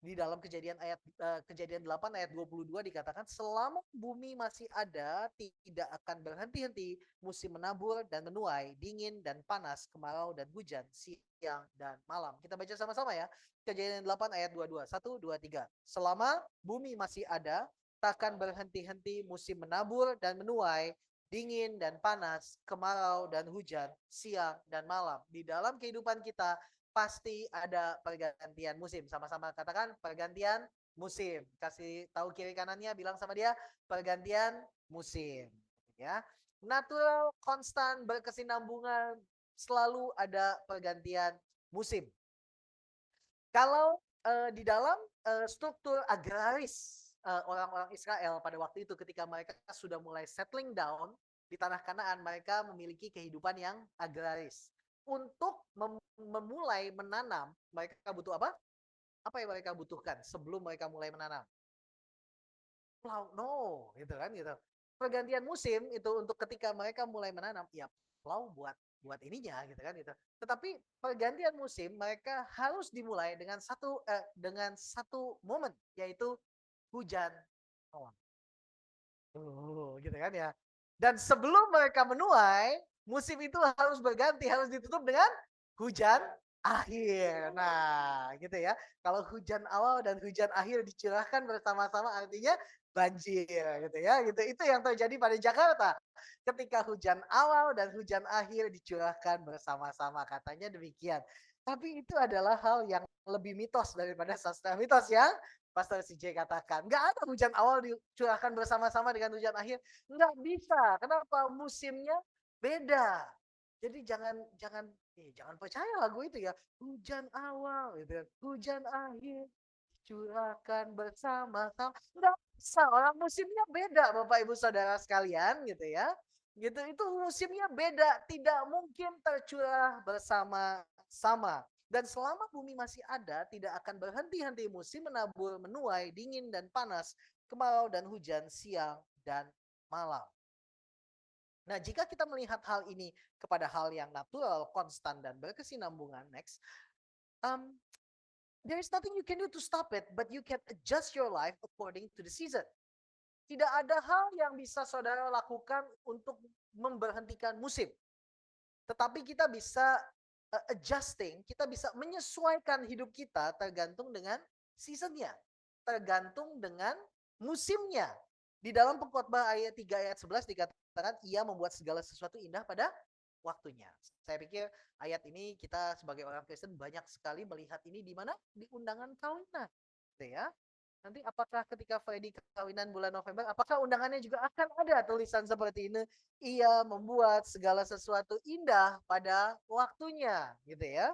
Di dalam kejadian 8 ayat 22 dikatakan selama bumi masih ada tidak akan berhenti-henti musim menabur dan menuai, dingin dan panas, kemarau dan hujan, siang dan malam. Kita baca sama-sama ya. Kejadian 8 ayat 22. 1 2 3. Selama bumi masih ada takkan berhenti-henti musim menabur dan menuai, dingin dan panas, kemarau dan hujan, siang dan malam. Di dalam kehidupan kita pasti ada pergantian musim. Sama-sama katakan pergantian musim. Kasih tahu kiri kanannya, bilang sama dia pergantian musim. Ya, natural, konstan, berkesinambungan, selalu ada pergantian musim. Kalau di dalam struktur agraris orang-orang Israel pada waktu itu ketika mereka sudah mulai settling down di tanah Kanaan, mereka memiliki kehidupan yang agraris. Untuk memulai menanam, mereka butuh apa? Apa yang mereka butuhkan sebelum mereka mulai menanam? Plow, no, gitu kan gitu. Pergantian musim itu untuk ketika mereka mulai menanam, ya plow buat ininya gitu kan gitu. Tetapi pergantian musim mereka harus dimulai dengan satu momen, yaitu hujan awan. Gitu kan ya. Dan sebelum mereka menuai, musim itu harus berganti, harus ditutup dengan hujan akhir. Nah, gitu ya. Kalau hujan awal dan hujan akhir dicurahkan bersama-sama artinya banjir gitu ya. Gitu. Itu yang terjadi pada Jakarta. Ketika hujan awal dan hujan akhir dicurahkan bersama-sama, katanya demikian. Tapi itu adalah hal yang lebih mitos daripada sastra mitos yang Pastor CJ katakan. Nggak ada hujan awal dicurahkan bersama-sama dengan hujan akhir. Nggak bisa. Kenapa? Musimnya beda. Jadi jangan percaya lagu itu ya. Hujan awal, gitu. Hujan akhir curahkan bersama-sama. Nggak bisa. Orang musimnya beda, Bapak Ibu Saudara sekalian, gitu ya. Gitu itu musimnya beda, tidak mungkin tercurah bersama-sama. Dan selama bumi masih ada, tidak akan berhenti-henti musim menabur, menuai, dingin dan panas, kemarau dan hujan, siang dan malam. Nah, jika kita melihat hal ini kepada hal yang natural, konstan, dan berkesinambungan, next, there is nothing you can do to stop it, but you can adjust your life according to the season. Tidak ada hal yang bisa saudara lakukan untuk memberhentikan musim. Tetapi kita bisa adjusting, kita bisa menyesuaikan hidup kita tergantung dengan seasonnya, tergantung dengan musimnya. Di dalam Pengkhotbah ayat 3 ayat 11 dikatakan ia membuat segala sesuatu indah pada waktunya. Saya pikir ayat ini kita sebagai orang Kristen banyak sekali melihat ini di mana? Di undangan kawinan. Gitu ya. Nanti apakah ketika Freddy kawinan bulan November, apakah undangannya juga akan ada tulisan seperti ini? Ia membuat segala sesuatu indah pada waktunya, gitu ya.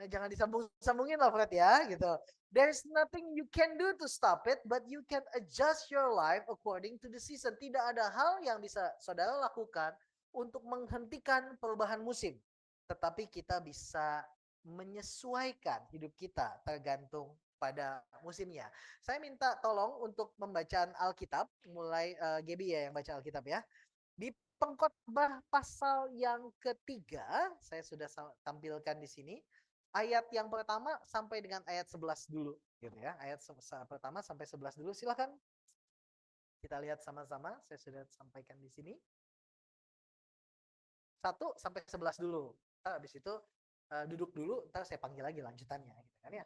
Nah, jangan disambung-sambungin lah Fred ya, gitu. There's nothing you can do to stop it, but you can adjust your life according to the season. Tidak ada hal yang bisa saudara lakukan untuk menghentikan perubahan musim. Tetapi kita bisa menyesuaikan hidup kita tergantung pada musimnya. Saya minta tolong untuk membacaan Alkitab, mulai Gaby ya yang baca Alkitab ya. Di Pengkhotbah pasal yang ketiga, saya sudah tampilkan di sini. ayat yang pertama sampai dengan ayat 11 dulu gitu ya. Ayat pertama sampai 11 dulu. Silakan kita lihat sama-sama. Saya sudah sampaikan di sini. 1 sampai 11 dulu. Ntar habis itu duduk dulu, ntar saya panggil lagi lanjutannya gitu kan ya.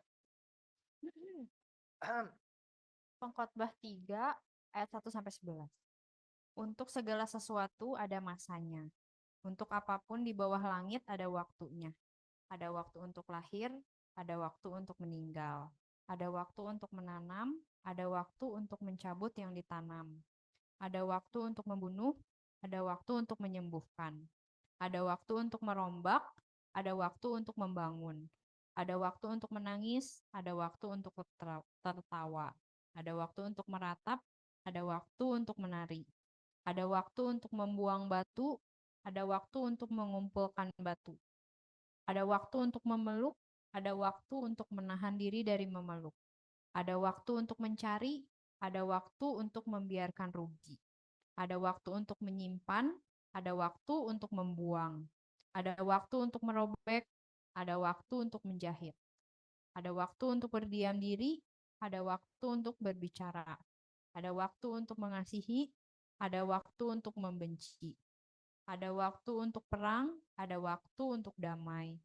Pengkhotbah 3 ayat 1 sampai 11. Untuk segala sesuatu ada masanya. Untuk apapun di bawah langit ada waktunya. Ada waktu untuk lahir, ada waktu untuk meninggal. Ada waktu untuk menanam, ada waktu untuk mencabut yang ditanam. Ada waktu untuk membunuh, ada waktu untuk menyembuhkan. Ada waktu untuk merombak, ada waktu untuk membangun. Ada waktu untuk menangis, ada waktu untuk tertawa. Ada waktu untuk meratap, ada waktu untuk menari. Ada waktu untuk membuang batu, ada waktu untuk mengumpulkan batu. Ada waktu untuk memeluk, ada waktu untuk menahan diri dari memeluk. Ada waktu untuk mencari, ada waktu untuk membiarkan rugi. Ada waktu untuk menyimpan, ada waktu untuk membuang. Ada waktu untuk merobek, ada waktu untuk menjahit. Ada waktu untuk berdiam diri, ada waktu untuk berbicara. Ada waktu untuk mengasihi, ada waktu untuk membenci. Ada waktu untuk perang, ada waktu untuk damai.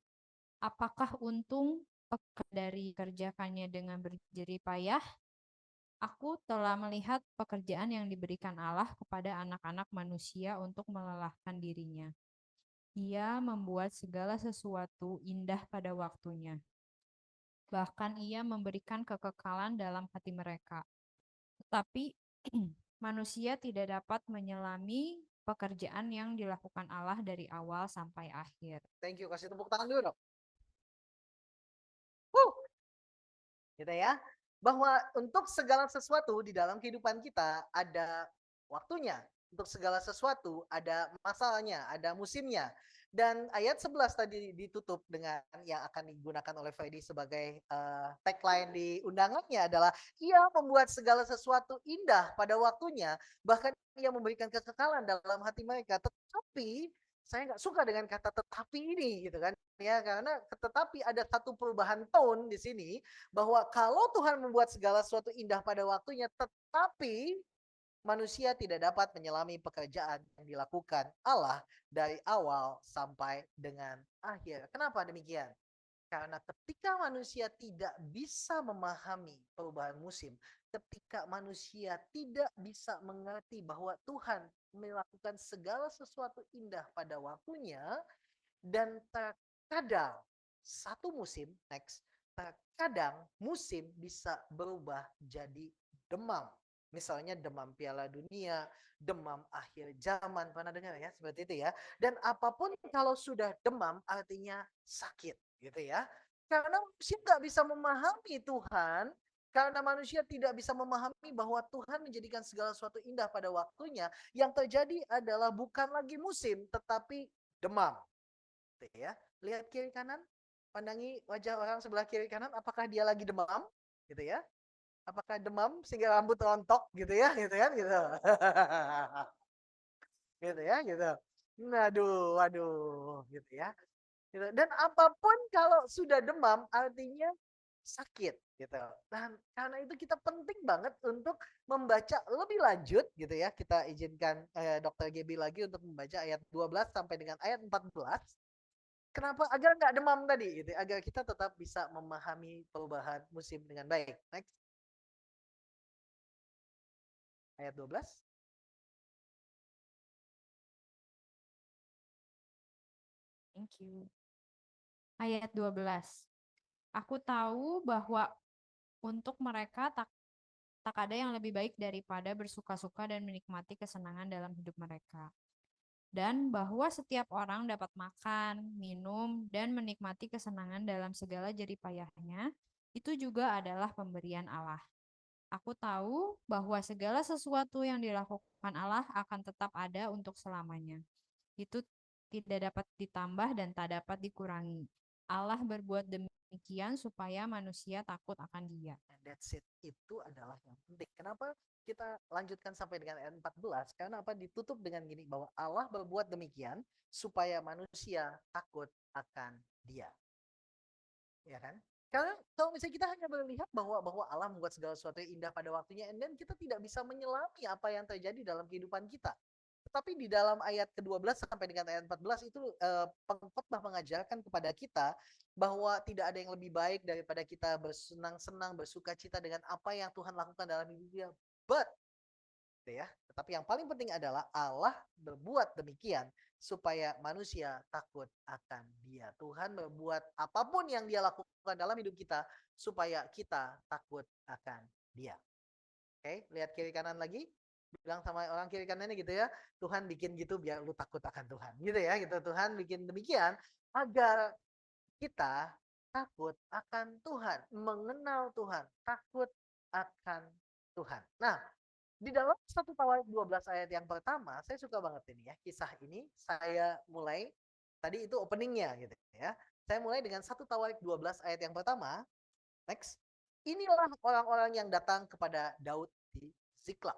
Apakah untung dari kerjakannya dengan berjerih payah? Aku telah melihat pekerjaan yang diberikan Allah kepada anak-anak manusia untuk melelahkan dirinya. Ia membuat segala sesuatu indah pada waktunya. Bahkan ia memberikan kekekalan dalam hati mereka. Tetapi manusia tidak dapat menyelami pekerjaan yang dilakukan Allah dari awal sampai akhir. Thank you, kasih tepuk tangan dulu dong. Gitu ya. Bahwa untuk segala sesuatu di dalam kehidupan kita ada waktunya. Untuk segala sesuatu ada masanya, ada musimnya. Dan ayat 11 tadi ditutup dengan yang akan digunakan oleh Freddy sebagai tagline di undangannya adalah ia membuat segala sesuatu indah pada waktunya, bahkan ia memberikan kekekalan dalam hati mereka. Tetapi saya nggak suka dengan kata tetapi ini gitu kan ya, karena tetapi ada satu perubahan tone di sini bahwa kalau Tuhan membuat segala sesuatu indah pada waktunya, tetapi manusia tidak dapat menyelami pekerjaan yang dilakukan Allah dari awal sampai dengan akhir. Kenapa demikian? Karena ketika manusia tidak bisa memahami perubahan musim, ketika manusia tidak bisa mengerti bahwa Tuhan melakukan segala sesuatu indah pada waktunya, dan terkadang satu musim, terkadang musim bisa berubah jadi demam. Misalnya demam Piala Dunia, demam akhir zaman, pernah dengar ya seperti itu ya. Dan apapun kalau sudah demam artinya sakit gitu ya. Karena manusia nggak bisa memahami Tuhan, karena manusia tidak bisa memahami bahwa Tuhan menjadikan segala sesuatu indah pada waktunya, yang terjadi adalah bukan lagi musim, tetapi demam. Gitu ya. Lihat kiri kanan, pandangi wajah orang sebelah kiri kanan, apakah dia lagi demam? Gitu ya. Apakah demam sehingga rambut rontok gitu ya, gitu kan, gitu. Gitu ya, gitu. Waduh, waduh, gitu ya. Gitu. Dan apapun kalau sudah demam artinya sakit gitu. Dan karena itu kita penting banget untuk membaca lebih lanjut gitu ya. Kita izinkan Dr. Gebi lagi untuk membaca ayat 12 sampai dengan ayat 14. Kenapa? Agar nggak demam tadi gitu, agar kita tetap bisa memahami perubahan musim dengan baik. Next. Ayat 12. Thank you. Ayat 12. Aku tahu bahwa untuk mereka tak ada yang lebih baik daripada bersuka-suka dan menikmati kesenangan dalam hidup mereka. Dan bahwa setiap orang dapat makan, minum, dan menikmati kesenangan dalam segala jerih payahnya, itu juga adalah pemberian Allah. Aku tahu bahwa segala sesuatu yang dilakukan Allah akan tetap ada untuk selamanya. Itu tidak dapat ditambah dan tak dapat dikurangi. Allah berbuat demikian supaya manusia takut akan Dia. And that's it. Itu adalah yang penting. Kenapa kita lanjutkan sampai dengan ayat 14? Karena apa? Ditutup dengan gini, bahwa Allah berbuat demikian supaya manusia takut akan Dia. Ya kan? Karena kalau misalnya kita hanya melihat bahwa Allah membuat segala sesuatu yang indah pada waktunya, and then kita tidak bisa menyelami apa yang terjadi dalam kehidupan kita. Tetapi di dalam ayat ke-12 sampai dengan ayat 14 itu pengkhotbah mengajarkan kepada kita bahwa tidak ada yang lebih baik daripada kita bersenang-senang, bersukacita dengan apa yang Tuhan lakukan dalam hidup dia. But gitu ya. Tetapi yang paling penting adalah Allah berbuat demikian supaya manusia takut akan Dia. Tuhan berbuat apapun yang Dia lakukan dalam hidup kita supaya kita takut akan Dia. Oke, lihat kiri kanan lagi. Bilang sama orang kiri kanannya gitu ya, Tuhan bikin gitu biar lu takut akan Tuhan. Gitu ya, gitu. Tuhan bikin demikian agar kita takut akan Tuhan, mengenal Tuhan, takut akan Tuhan. Nah, di dalam 1 Tawarik 12 ayat yang pertama, saya suka banget ini ya. Kisah ini saya mulai, tadi itu openingnya gitu ya. Saya mulai dengan 1 Tawarik 12 ayat yang pertama. Next. Inilah orang-orang yang datang kepada Daud di Ziklag.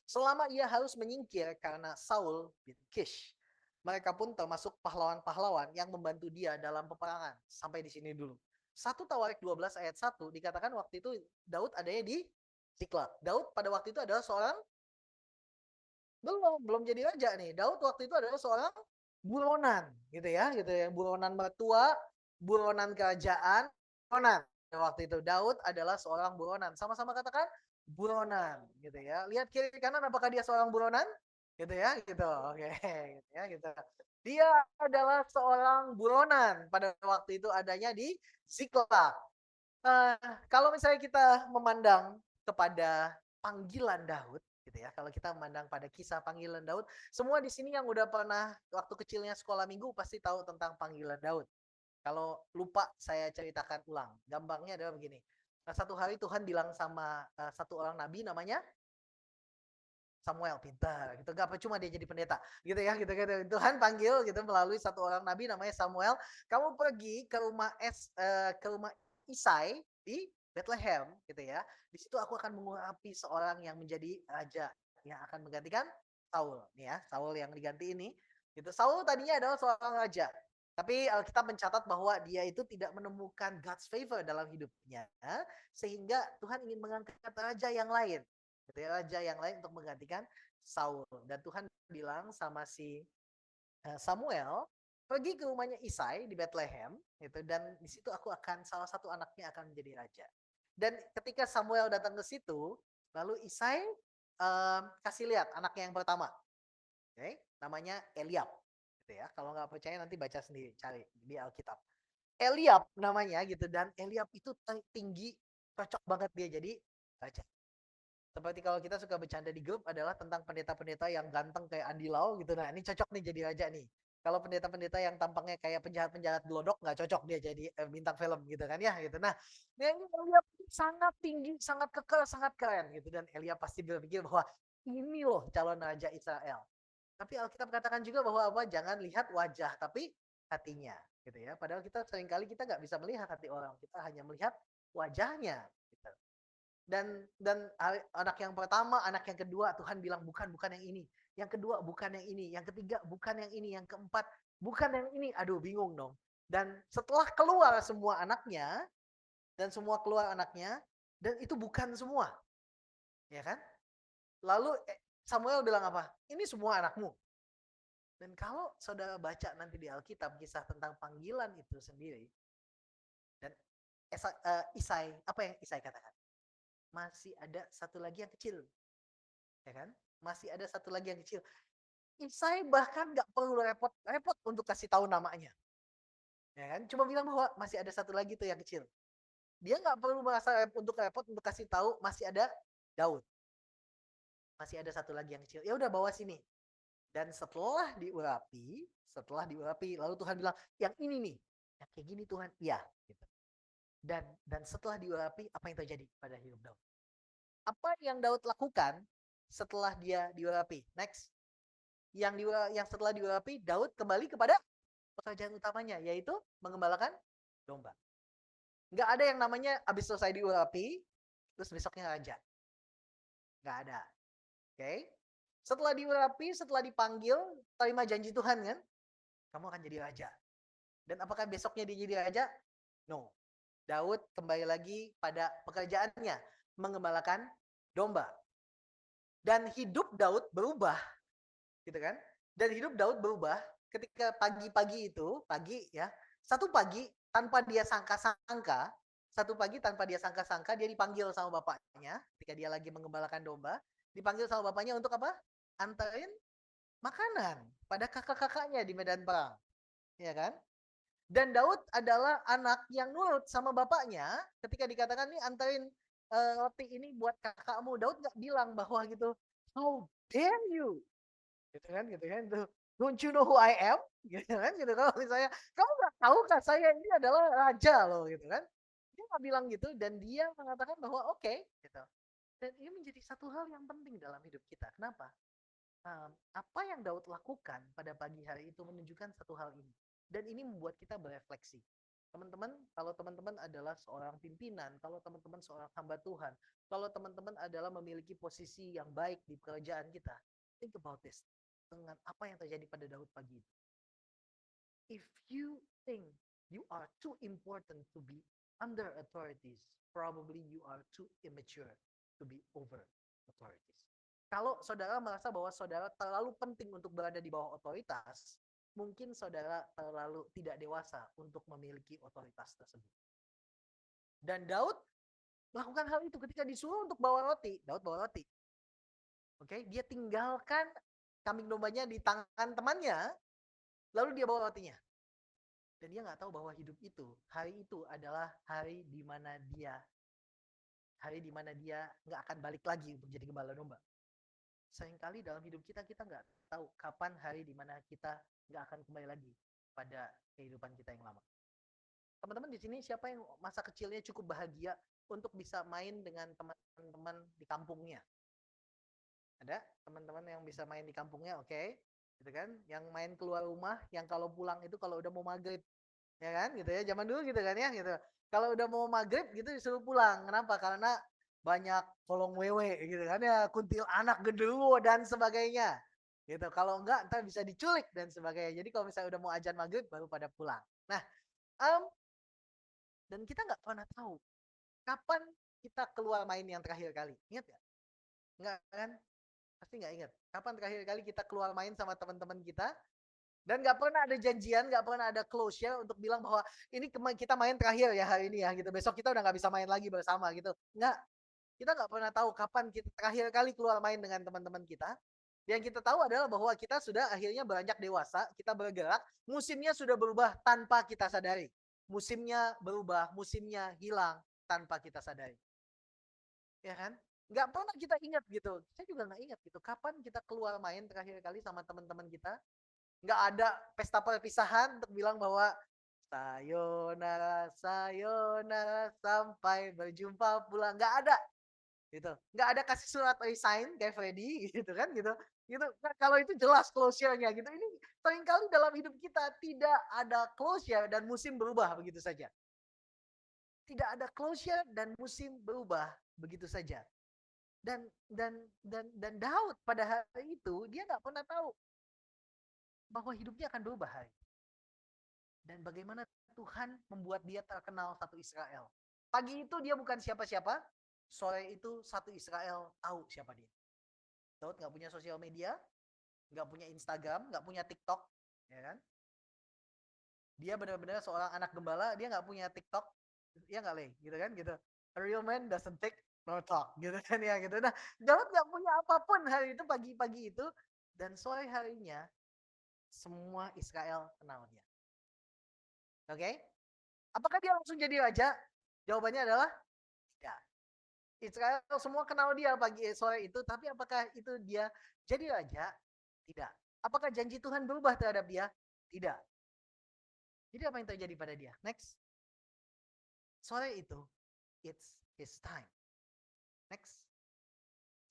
Selama ia harus menyingkir karena Saul bin Kish. Mereka pun termasuk pahlawan-pahlawan yang membantu dia dalam peperangan. Sampai di sini dulu. 1 Tawarik 12 ayat 1 dikatakan waktu itu Daud adanya di Ziklag. Daud pada waktu itu adalah seorang belum jadi raja nih. Daud waktu itu adalah seorang buronan gitu ya, buronan mertua, buronan kerajaan, buronan. Waktu itu Daud adalah seorang buronan. Sama-sama katakan buronan gitu ya. Lihat kiri kanan apakah dia seorang buronan? Gitu ya, gitu. Oke, gitu ya, gitu. Dia adalah seorang buronan pada waktu itu adanya di Ziklag. Kalau misalnya kita memandang kepada panggilan Daud, gitu ya. Kalau kita memandang pada kisah panggilan Daud, semua di sini yang udah pernah waktu kecilnya sekolah minggu pasti tahu tentang panggilan Daud. Kalau lupa saya ceritakan ulang. Gampangnya adalah begini. Satu hari Tuhan bilang sama satu orang nabi namanya Samuel, pintar gitu. Gak cuma dia jadi pendeta gitu ya, gitu. Tuhan panggil gitu melalui satu orang nabi namanya Samuel, kamu pergi ke rumah Isai di Bethlehem gitu ya. Di situ aku akan mengurapi seorang yang menjadi raja yang akan menggantikan Saul nih ya. Saul yang diganti ini gitu. Saul tadinya adalah seorang raja. Tapi Alkitab mencatat bahwa dia itu tidak menemukan God's favor dalam hidupnya, sehingga Tuhan ingin mengangkat raja yang lain. Gitu ya, raja yang lain untuk menggantikan Saul. Dan Tuhan bilang sama si Samuel, pergi ke rumahnya Isai di Bethlehem, gitu, dan di situ aku akan salah satu anaknya akan menjadi raja. Dan ketika Samuel datang ke situ, lalu Isai kasih lihat anaknya yang pertama, namanya Eliab. Gitu ya. Kalau nggak percaya nanti baca sendiri, cari di Alkitab. Eliab namanya gitu, dan Eliab itu tinggi, cocok banget dia jadi raja. Seperti kalau kita suka bercanda di grup adalah tentang pendeta-pendeta yang ganteng kayak Andi Lau gitu. Nah ini cocok nih jadi raja nih. Kalau pendeta-pendeta yang tampangnya kayak penjahat-penjahat glodok nggak cocok dia jadi bintang film gitu kan ya gitu. Nah ini Eliab sangat tinggi, sangat kekal, sangat keren gitu. Dan Eliab pasti berpikir bahwa ini loh calon raja Israel. Tapi Alkitab katakan juga bahwa apa? Jangan lihat wajah tapi hatinya gitu ya. Padahal kita seringkali kita nggak bisa melihat hati orang. Kita hanya melihat wajahnya. Gitu. Dan anak yang pertama, anak yang kedua Tuhan bilang bukan yang ini. Yang kedua bukan yang ini, yang ketiga bukan yang ini, yang keempat bukan yang ini. Aduh bingung dong. Dan setelah keluar semua anaknya dan semua keluar anaknya dan itu bukan semua. Ya kan? Lalu Samuel bilang apa? Ini semua anakmu. Dan kalau saudara baca nanti di Alkitab kisah tentang panggilan itu sendiri dan Isai, apa yang Isai katakan? Masih ada satu lagi yang kecil, ya kan? Masih ada satu lagi yang kecil. Isai bahkan nggak perlu repot-repot untuk kasih tahu namanya, ya kan? Cuma bilang bahwa masih ada satu lagi tuh yang kecil. Dia nggak perlu merasa repot untuk kasih tahu masih ada Daud. Masih ada satu lagi yang kecil. Ya udah bawa sini. Dan setelah diurapi, lalu Tuhan bilang, yang ini nih, yang kayak gini Tuhan, iya. Gitu. Dan setelah diurapi, apa yang terjadi pada hidup Daud? Apa yang Daud lakukan setelah dia diurapi? Next. Yang setelah diurapi, Daud kembali kepada pekerjaan utamanya, yaitu mengembalakan domba. Nggak ada yang namanya habis selesai diurapi, terus besoknya raja. Nggak ada. Oke? Setelah diurapi, setelah dipanggil, terima janji Tuhan kan? Kamu akan jadi raja. Dan apakah besoknya dia jadi raja? No. Daud kembali lagi pada pekerjaannya, mengembalakan domba. Dan hidup Daud berubah, gitu kan? Dan hidup Daud berubah ketika pagi-pagi itu, pagi ya, satu pagi tanpa dia sangka-sangka, satu pagi tanpa dia sangka-sangka, dia dipanggil sama bapaknya ketika dia lagi mengembalakan domba, dipanggil sama bapaknya untuk apa? Anterin makanan pada kakak-kakaknya di medan perang, ya kan? Dan Daud adalah anak yang nurut sama bapaknya ketika dikatakan nih anterin roti ini buat kakakmu. Daud nggak bilang bahwa gitu, how dare you, gitu kan, tuh, don't you know who I am, gitu kan, gitu. Kalau misalnya kamu nggak tahu kan saya ini adalah raja loh, gitu kan. Dia nggak bilang gitu dan dia mengatakan bahwa oke, gitu. Dan ini menjadi satu hal yang penting dalam hidup kita. Kenapa? Apa yang Daud lakukan pada pagi hari itu menunjukkan satu hal ini. Dan ini membuat kita berefleksi. Teman-teman, kalau teman-teman adalah seorang pimpinan, kalau teman-teman seorang hamba Tuhan, kalau teman-teman adalah memiliki posisi yang baik di pekerjaan kita, think about this. Dengan apa yang terjadi pada Daud pagi itu. If you think you are too important to be under authorities, probably you are too immature to be over authorities. Kalau saudara merasa bahwa saudara terlalu penting untuk berada di bawah otoritas, mungkin saudara terlalu tidak dewasa untuk memiliki otoritas tersebut. Dan Daud melakukan hal itu ketika disuruh untuk bawa roti. Daud bawa roti. Oke, dia tinggalkan kambing dombanya di tangan temannya, lalu dia bawa rotinya. Dan dia nggak tahu bahwa hidup itu, hari itu adalah hari di mana dia nggak akan balik lagi untuk jadi gembala domba. Seringkali dalam hidup kita nggak tahu kapan hari di mana kita nggak akan kembali lagi pada kehidupan kita yang lama. Teman-teman di sini siapa yang masa kecilnya cukup bahagia untuk bisa main dengan teman-teman di kampungnya? Ada teman-teman yang bisa main di kampungnya, oke? Gitu kan? Yang main keluar rumah, yang kalau pulang itu kalau udah mau maghrib, ya kan? Gitu ya, zaman dulu gitu kan ya, gitu. Kalau udah mau maghrib gitu disuruh pulang. Kenapa? Karena banyak kolong wewe gitu kan ya, kuntilanak, genderuwo dan sebagainya. Gitu. Kalau enggak ntar bisa diculik dan sebagainya. Jadi kalau misalnya udah mau azan maghrib baru pada pulang. Nah, dan kita nggak pernah tahu kapan kita keluar main yang terakhir kali. Ingat nggak? Nggak kan? Pasti nggak ingat. Kapan terakhir kali kita keluar main sama teman-teman kita? Dan nggak pernah ada janjian, nggak pernah ada closure untuk bilang bahwa ini kita main terakhir ya hari ini ya gitu. Besok kita udah nggak bisa main lagi bersama gitu. Nggak. Kita nggak pernah tahu kapan kita terakhir kali keluar main dengan teman-teman kita. Yang kita tahu adalah bahwa kita sudah akhirnya beranjak dewasa, kita bergerak, musimnya sudah berubah tanpa kita sadari. Musimnya berubah, musimnya hilang tanpa kita sadari. Ya kan? Nggak pernah kita ingat gitu. Saya juga nggak ingat gitu. Kapan kita keluar main terakhir kali sama teman-teman kita? Nggak ada pesta perpisahan untuk bilang bahwa sayonara, sayonara, sampai berjumpa pulang. Nggak ada. Gitu. Nggak ada kasih surat resign kayak Freddy gitu kan gitu. Gitu. Kalau itu jelas closure-nya gitu. Ini seringkali dalam hidup kita tidak ada closure dan musim berubah begitu saja. Tidak ada closure dan musim berubah begitu saja. Dan Daud pada hari itu dia nggak pernah tahu bahwa hidupnya akan berubah hari. Dan bagaimana Tuhan membuat dia terkenal satu Israel. Pagi itu dia bukan siapa-siapa, sore itu satu Israel tahu siapa dia. Daud nggak punya sosial media, nggak punya Instagram, nggak punya TikTok, ya kan? Dia benar-benar seorang anak gembala, dia nggak punya TikTok, ya nggak leh, gitu kan? Gitu. A real man doesn't take no talk, gitu kan ya, gitu. Nah, Daud nggak punya apapun hari itu pagi-pagi itu, dan sore harinya semua Israel kenal dia. Oke? Apakah dia langsung jadi raja? Jawabannya adalah tidak. Israel semua kenal dia pagi sore itu, tapi apakah itu dia jadi raja? Tidak. Apakah janji Tuhan berubah terhadap dia? Tidak. Jadi apa yang terjadi pada dia? Next. Sore itu, it's his time. Next.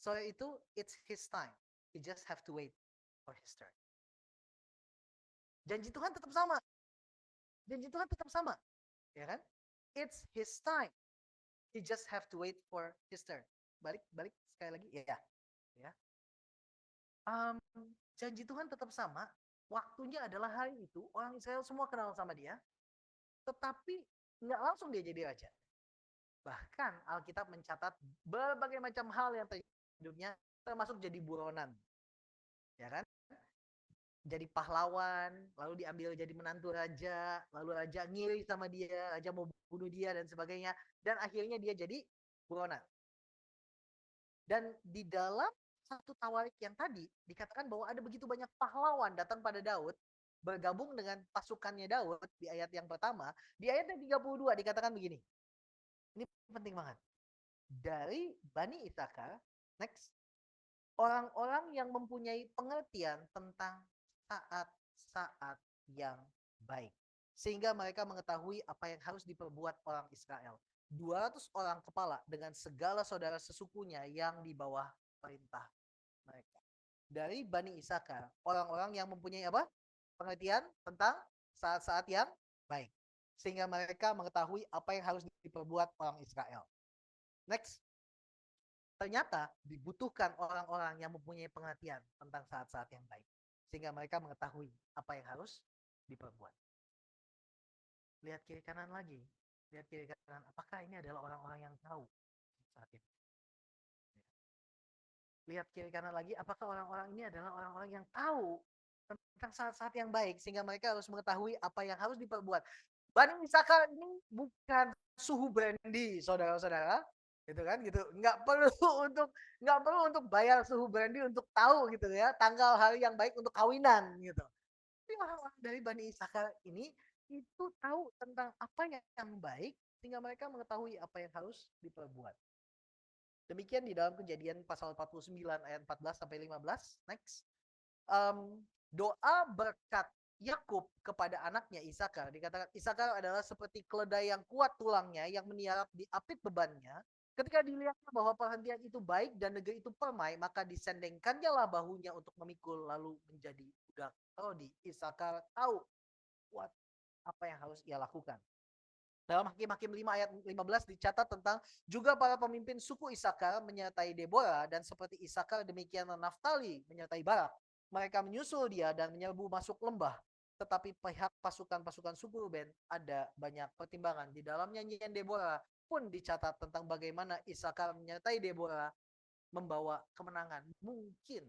Sore itu, it's his time. He just have to wait for his turn. Janji Tuhan tetap sama. Janji Tuhan tetap sama. Ya kan? It's his time. He just have to wait for his turn. Balik sekali lagi. Ya. Ya. Janji Tuhan tetap sama. Waktunya adalah hari itu. Orang Israel semua kenal sama dia. Tetapi nggak langsung dia jadi raja. Bahkan Alkitab mencatat berbagai macam hal yang terjadi di hidupnya, termasuk jadi buronan, ya kan? Jadi pahlawan, lalu diambil jadi menantu raja, lalu raja ngiri sama dia, raja mau bunuh dia dan sebagainya, dan akhirnya dia jadi buronan. Dan di dalam satu Tawarik yang tadi dikatakan bahwa ada begitu banyak pahlawan datang pada Daud, bergabung dengan pasukannya Daud di ayat yang pertama. Di ayat yang 32 dikatakan begini. Ini penting banget. Dari Bani Isakar, next, orang-orang yang mempunyai pengertian tentang saat-saat yang baik. Sehingga mereka mengetahui apa yang harus diperbuat orang Israel. 200 orang kepala dengan segala saudara sesukunya yang di bawah perintah mereka. Dari Bani Isakar, orang-orang yang mempunyai apa? Pengertian tentang saat-saat yang baik. Sehingga mereka mengetahui apa yang harus diperbuat orang Israel. Next. Ternyata dibutuhkan orang-orang yang mempunyai pengertian tentang saat-saat yang baik. Sehingga mereka mengetahui apa yang harus diperbuat. Lihat kiri kanan lagi. Lihat kiri kanan. Apakah ini adalah orang-orang yang tahu saat ini? Lihat kiri kanan lagi. Apakah orang-orang ini adalah orang-orang yang tahu tentang saat-saat yang baik. Sehingga mereka harus mengetahui apa yang harus diperbuat. Bani Isakar ini bukan suhu brandy, saudara-saudara. Gitu kan, gitu. Nggak perlu untuk bayar suhu brandy untuk tahu gitu ya, tanggal hari yang baik untuk kawinan gitu. Tapi orang-orang dari Bani Isakar ini itu tahu tentang apa yang baik sehingga mereka mengetahui apa yang harus diperbuat. Demikian di dalam Kejadian pasal 49 ayat 14 sampai 15. Next. Doa berkat Yakub kepada anaknya Isakar, dikatakan Isakar adalah seperti keledai yang kuat tulangnya yang meniarap di apit bebannya. Ketika dilihatnya bahwa perhentian itu baik dan negeri itu permai, maka disendengkannya lah bahunya untuk memikul lalu menjadi budak Rodi. Isakar tahu kuat apa yang harus ia lakukan. Dalam Hakim-Hakim 5 ayat 15 dicatat tentang juga para pemimpin suku Isakar menyertai Deborah, dan seperti Isakar demikian Naftali menyertai Barak. Mereka menyusul dia dan menyerbu masuk lembah. Tetapi pihak pasukan-pasukan suku Ruben ada banyak pertimbangan. Di dalam nyanyian Deborah pun dicatat tentang bagaimana Isakar menyertai Deborah membawa kemenangan. Mungkin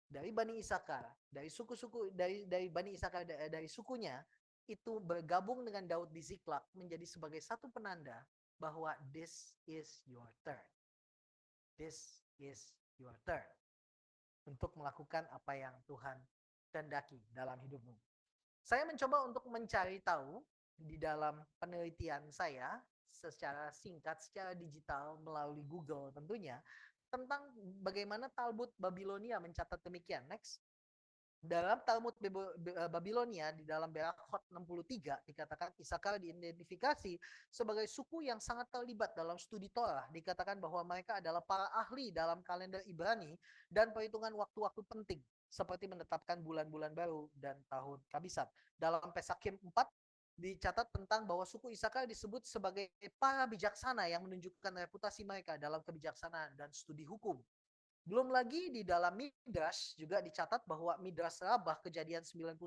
dari Bani Isakar, dari suku-suku dari Bani Isakar dari sukunya itu bergabung dengan Daud di Ziklag menjadi sebagai satu penanda bahwa this is your turn. This is your turn untuk melakukan apa yang Tuhan kehendaki dalam hidupmu. Saya mencoba untuk mencari tahu di dalam penelitian saya secara singkat, secara digital melalui Google tentunya, tentang bagaimana Talmud Babilonia mencatat demikian. Next. Dalam Talmud Babilonia di dalam Berakhot 63 dikatakan Isakar diidentifikasi sebagai suku yang sangat terlibat dalam studi Torah. Dikatakan bahwa mereka adalah para ahli dalam kalender Ibrani dan perhitungan waktu-waktu penting seperti menetapkan bulan-bulan baru dan tahun kabisat. Dalam Pesakim 4 dicatat tentang bahwa suku Isakar disebut sebagai para bijaksana yang menunjukkan reputasi mereka dalam kebijaksanaan dan studi hukum. Belum lagi di dalam Midrash juga dicatat bahwa Midrash Rabbah Kejadian 99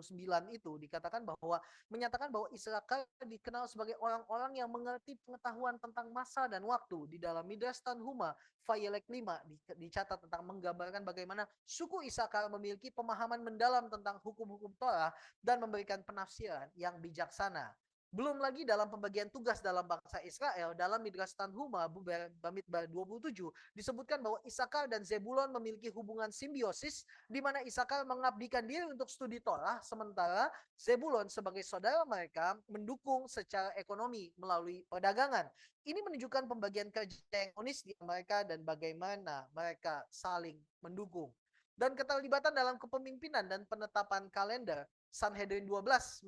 itu dikatakan bahwa menyatakan bahwa Isakar dikenal sebagai orang-orang yang mengerti pengetahuan tentang masa dan waktu. Di dalam Midrash Tanhuma Vayelek 5 dicatat tentang menggambarkan bagaimana suku Isakar memiliki pemahaman mendalam tentang hukum-hukum Torah dan memberikan penafsiran yang bijaksana. Belum lagi dalam pembagian tugas dalam bangsa Israel, dalam Midrash Tanhuma Bamidbar 27 disebutkan bahwa Isakar dan Zebulon memiliki hubungan simbiosis di mana Isakar mengabdikan diri untuk studi Torah, sementara Zebulon sebagai saudara mereka mendukung secara ekonomi melalui perdagangan. Ini menunjukkan pembagian kerja yang unik di mereka dan bagaimana mereka saling mendukung. Dan keterlibatan dalam kepemimpinan dan penetapan kalender, Sanhedrin 12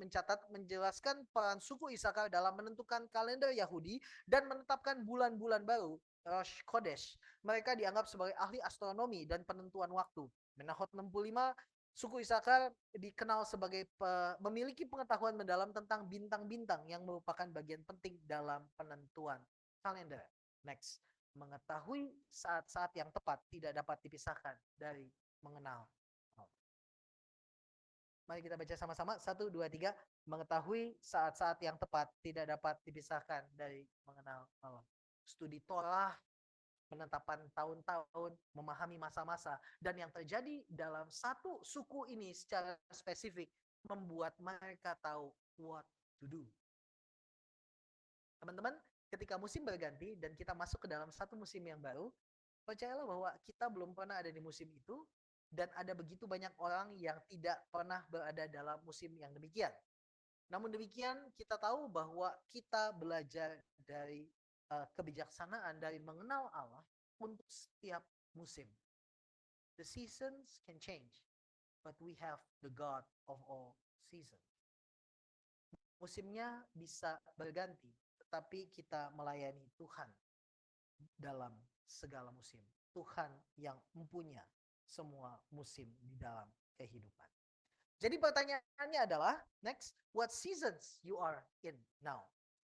menjelaskan peran suku Isakar dalam menentukan kalender Yahudi dan menetapkan bulan-bulan baru, Rosh Chodesh. Mereka dianggap sebagai ahli astronomi dan penentuan waktu. Menahot 65, suku Isakar dikenal sebagai memiliki pengetahuan mendalam tentang bintang-bintang yang merupakan bagian penting dalam penentuan kalender. Next, mengetahui saat-saat yang tepat tidak dapat dipisahkan dari mengenal. Mari kita baca sama-sama. 1, 2, 3. Mengetahui saat-saat yang tepat tidak dapat dipisahkan dari mengenal Allah. Studi Torah, penetapan tahun-tahun, memahami masa-masa. Dan yang terjadi dalam satu suku ini secara spesifik membuat mereka tahu what to do. Teman-teman, ketika musim berganti dan kita masuk ke dalam satu musim yang baru, percayalah bahwa kita belum pernah ada di musim itu dan ada begitu banyak orang yang tidak pernah berada dalam musim yang demikian. Namun demikian, kita tahu bahwa kita belajar dari kebijaksanaan, dari mengenal Allah untuk setiap musim. The seasons can change, but we have the God of all seasons. Musimnya bisa berganti, tetapi kita melayani Tuhan dalam segala musim. Tuhan yang mempunyai semua musim di dalam kehidupan. Jadi pertanyaannya adalah, next, what seasons you are in now?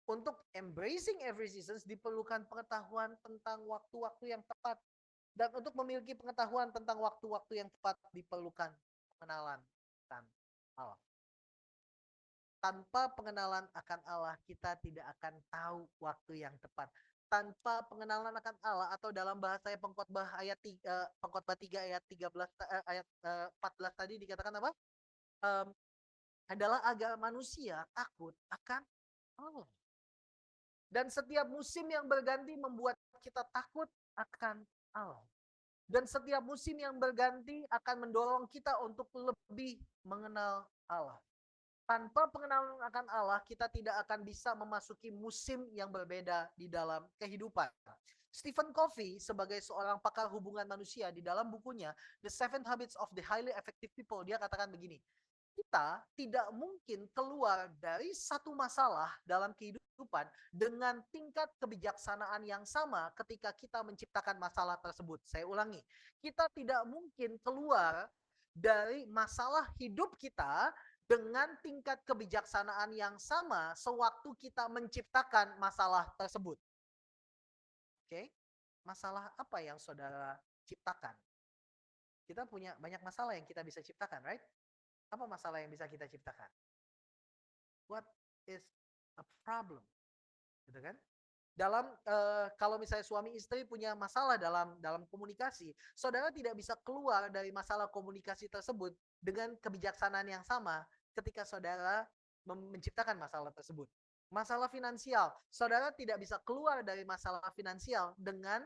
Untuk embracing every seasons diperlukan pengetahuan tentang waktu-waktu yang tepat. Dan untuk memiliki pengetahuan tentang waktu-waktu yang tepat diperlukan pengenalan akan Allah. Tanpa pengenalan akan Allah, kita tidak akan tahu waktu yang tepat. Tanpa pengenalan akan Allah, atau dalam bahasa Pengkhotbah ayat Pengkhotbah 3 ayat 13 ayat 14 tadi dikatakan apa? Adalah agar manusia takut akan Allah. Dan setiap musim yang berganti membuat kita takut akan Allah. Dan setiap musim yang berganti akan mendorong kita untuk lebih mengenal Allah. Tanpa pengenalan akan Allah, kita tidak akan bisa memasuki musim yang berbeda di dalam kehidupan. Stephen Covey sebagai seorang pakar hubungan manusia di dalam bukunya The 7 Habits of the Highly Effective People, dia katakan begini, kita tidak mungkin keluar dari satu masalah dalam kehidupan dengan tingkat kebijaksanaan yang sama ketika kita menciptakan masalah tersebut. Saya ulangi, kita tidak mungkin keluar dari masalah hidup kita dengan tingkat kebijaksanaan yang sama sewaktu kita menciptakan masalah tersebut. Oke, masalah apa yang saudara ciptakan? Kita punya banyak masalah yang kita bisa ciptakan, right? Apa masalah yang bisa kita ciptakan? What is a problem? Gitu kan? Dalam kalau misalnya suami istri punya masalah dalam komunikasi, saudara tidak bisa keluar dari masalah komunikasi tersebut dengan kebijaksanaan yang sama ketika saudara menciptakan masalah tersebut. Masalah finansial, saudara tidak bisa keluar dari masalah finansial dengan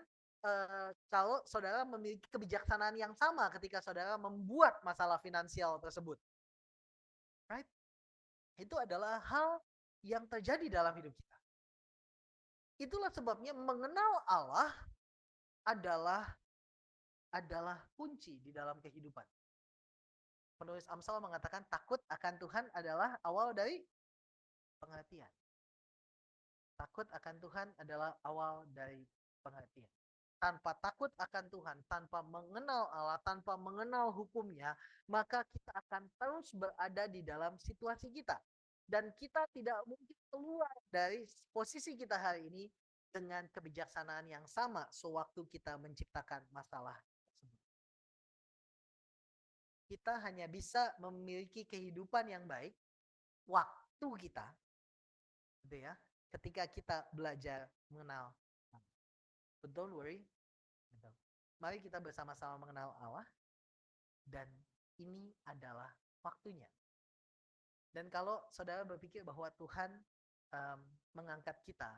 kalau saudara memiliki kebijaksanaan yang sama ketika saudara membuat masalah finansial tersebut. Right? Itu adalah hal yang terjadi dalam hidup kita. Itulah sebabnya mengenal Allah adalah kunci di dalam kehidupan. Penulis Amsal mengatakan takut akan Tuhan adalah awal dari pengertian. Takut akan Tuhan adalah awal dari pengertian. Tanpa takut akan Tuhan, tanpa mengenal Allah, tanpa mengenal hukumnya, maka kita akan terus berada di dalam situasi kita. Dan kita tidak mungkin keluar dari posisi kita hari ini dengan kebijaksanaan yang sama sewaktu kita menciptakan masalah tersebut. Kita hanya bisa memiliki kehidupan yang baik waktu kita, gitu ya, ketika kita belajar mengenal. But don't worry, mari kita bersama-sama mengenal Allah, dan ini adalah waktunya. Dan kalau saudara berpikir bahwa Tuhan mengangkat kita,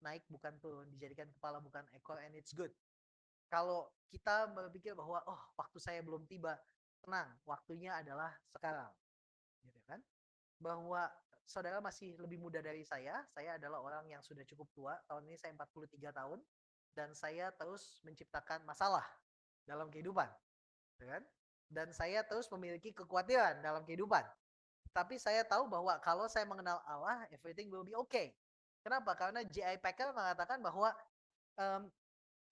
naik bukan turun, dijadikan kepala bukan ekor, and it's good. Kalau kita berpikir bahwa waktu saya belum tiba, tenang, waktunya adalah sekarang. Gitu kan? Bahwa saudara masih lebih muda dari saya adalah orang yang sudah cukup tua, tahun ini saya 43 tahun, dan saya terus menciptakan masalah dalam kehidupan. Gitu kan? Dan saya terus memiliki kekhawatiran dalam kehidupan. Tapi saya tahu bahwa kalau saya mengenal Allah, everything will be okay. Kenapa? Karena J.I. Packer mengatakan bahwa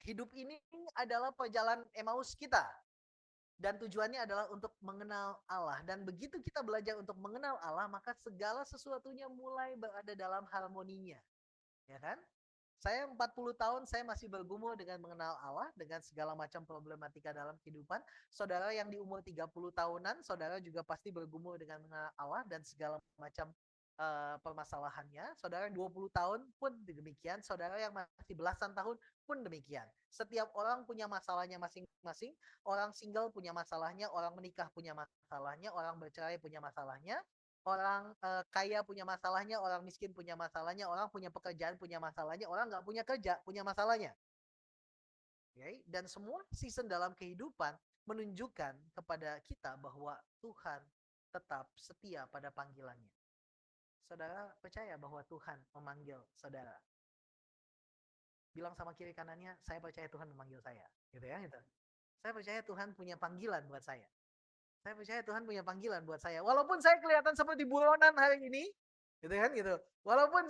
hidup ini adalah perjalanan Emmaus kita. Dan tujuannya adalah untuk mengenal Allah. Dan begitu kita belajar untuk mengenal Allah, maka segala sesuatunya mulai berada dalam harmoninya. Ya kan? Saya 40 tahun saya masih bergumul dengan mengenal Allah dengan segala macam problematika dalam kehidupan. Saudara yang di umur 30 tahunan, saudara juga pasti bergumul dengan mengenal Allah dan segala macam permasalahannya. Saudara yang 20 tahun pun demikian, saudara yang masih belasan tahun pun demikian. Setiap orang punya masalahnya masing-masing, orang single punya masalahnya, orang menikah punya masalahnya, orang bercerai punya masalahnya. Orang kaya punya masalahnya, orang miskin punya masalahnya, orang punya pekerjaan punya masalahnya, orang nggak punya kerja punya masalahnya. Okay? Dan semua season dalam kehidupan menunjukkan kepada kita bahwa Tuhan tetap setia pada panggilannya. Saudara percaya bahwa Tuhan memanggil saudara? Bilang sama kiri kanannya, saya percaya Tuhan memanggil saya. Gitu ya, gitu. Saya percaya Tuhan punya panggilan buat saya. Saya percaya Tuhan punya panggilan buat saya. Walaupun saya kelihatan seperti buronan hari ini, gitu kan gitu. Walaupun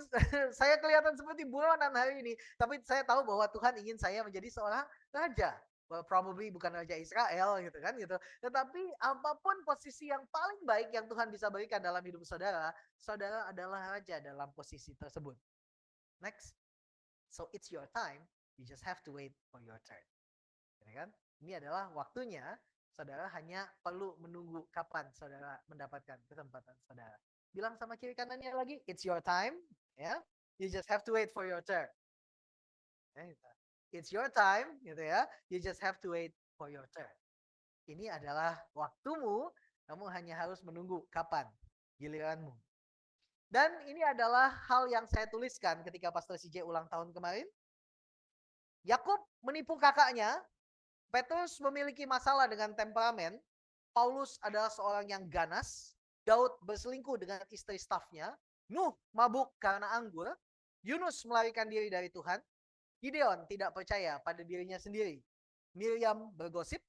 saya kelihatan seperti buronan hari ini, tapi saya tahu bahwa Tuhan ingin saya menjadi seorang raja. Well, probably bukan raja Israel gitu kan gitu. Tetapi apapun posisi yang paling baik yang Tuhan bisa berikan dalam hidup saudara, saudara adalah raja dalam posisi tersebut. Next. So it's your time, you just have to wait for your turn. Gitu kan? Ini adalah waktunya. Saudara hanya perlu menunggu kapan saudara mendapatkan kesempatan saudara. Bilang sama kiri kanannya lagi, it's your time, ya. You just have to wait for your turn. It's your time, gitu ya. You just have to wait for your turn. Ini adalah waktumu, kamu hanya harus menunggu kapan giliranmu. Dan ini adalah hal yang saya tuliskan ketika Pastor CJ ulang tahun kemarin. Yakub menipu kakaknya. Petrus memiliki masalah dengan temperamen. Paulus adalah seorang yang ganas. Daud berselingkuh dengan istri stafnya. Nuh mabuk karena anggur. Yunus melarikan diri dari Tuhan. Gideon tidak percaya pada dirinya sendiri. Miriam bergosip.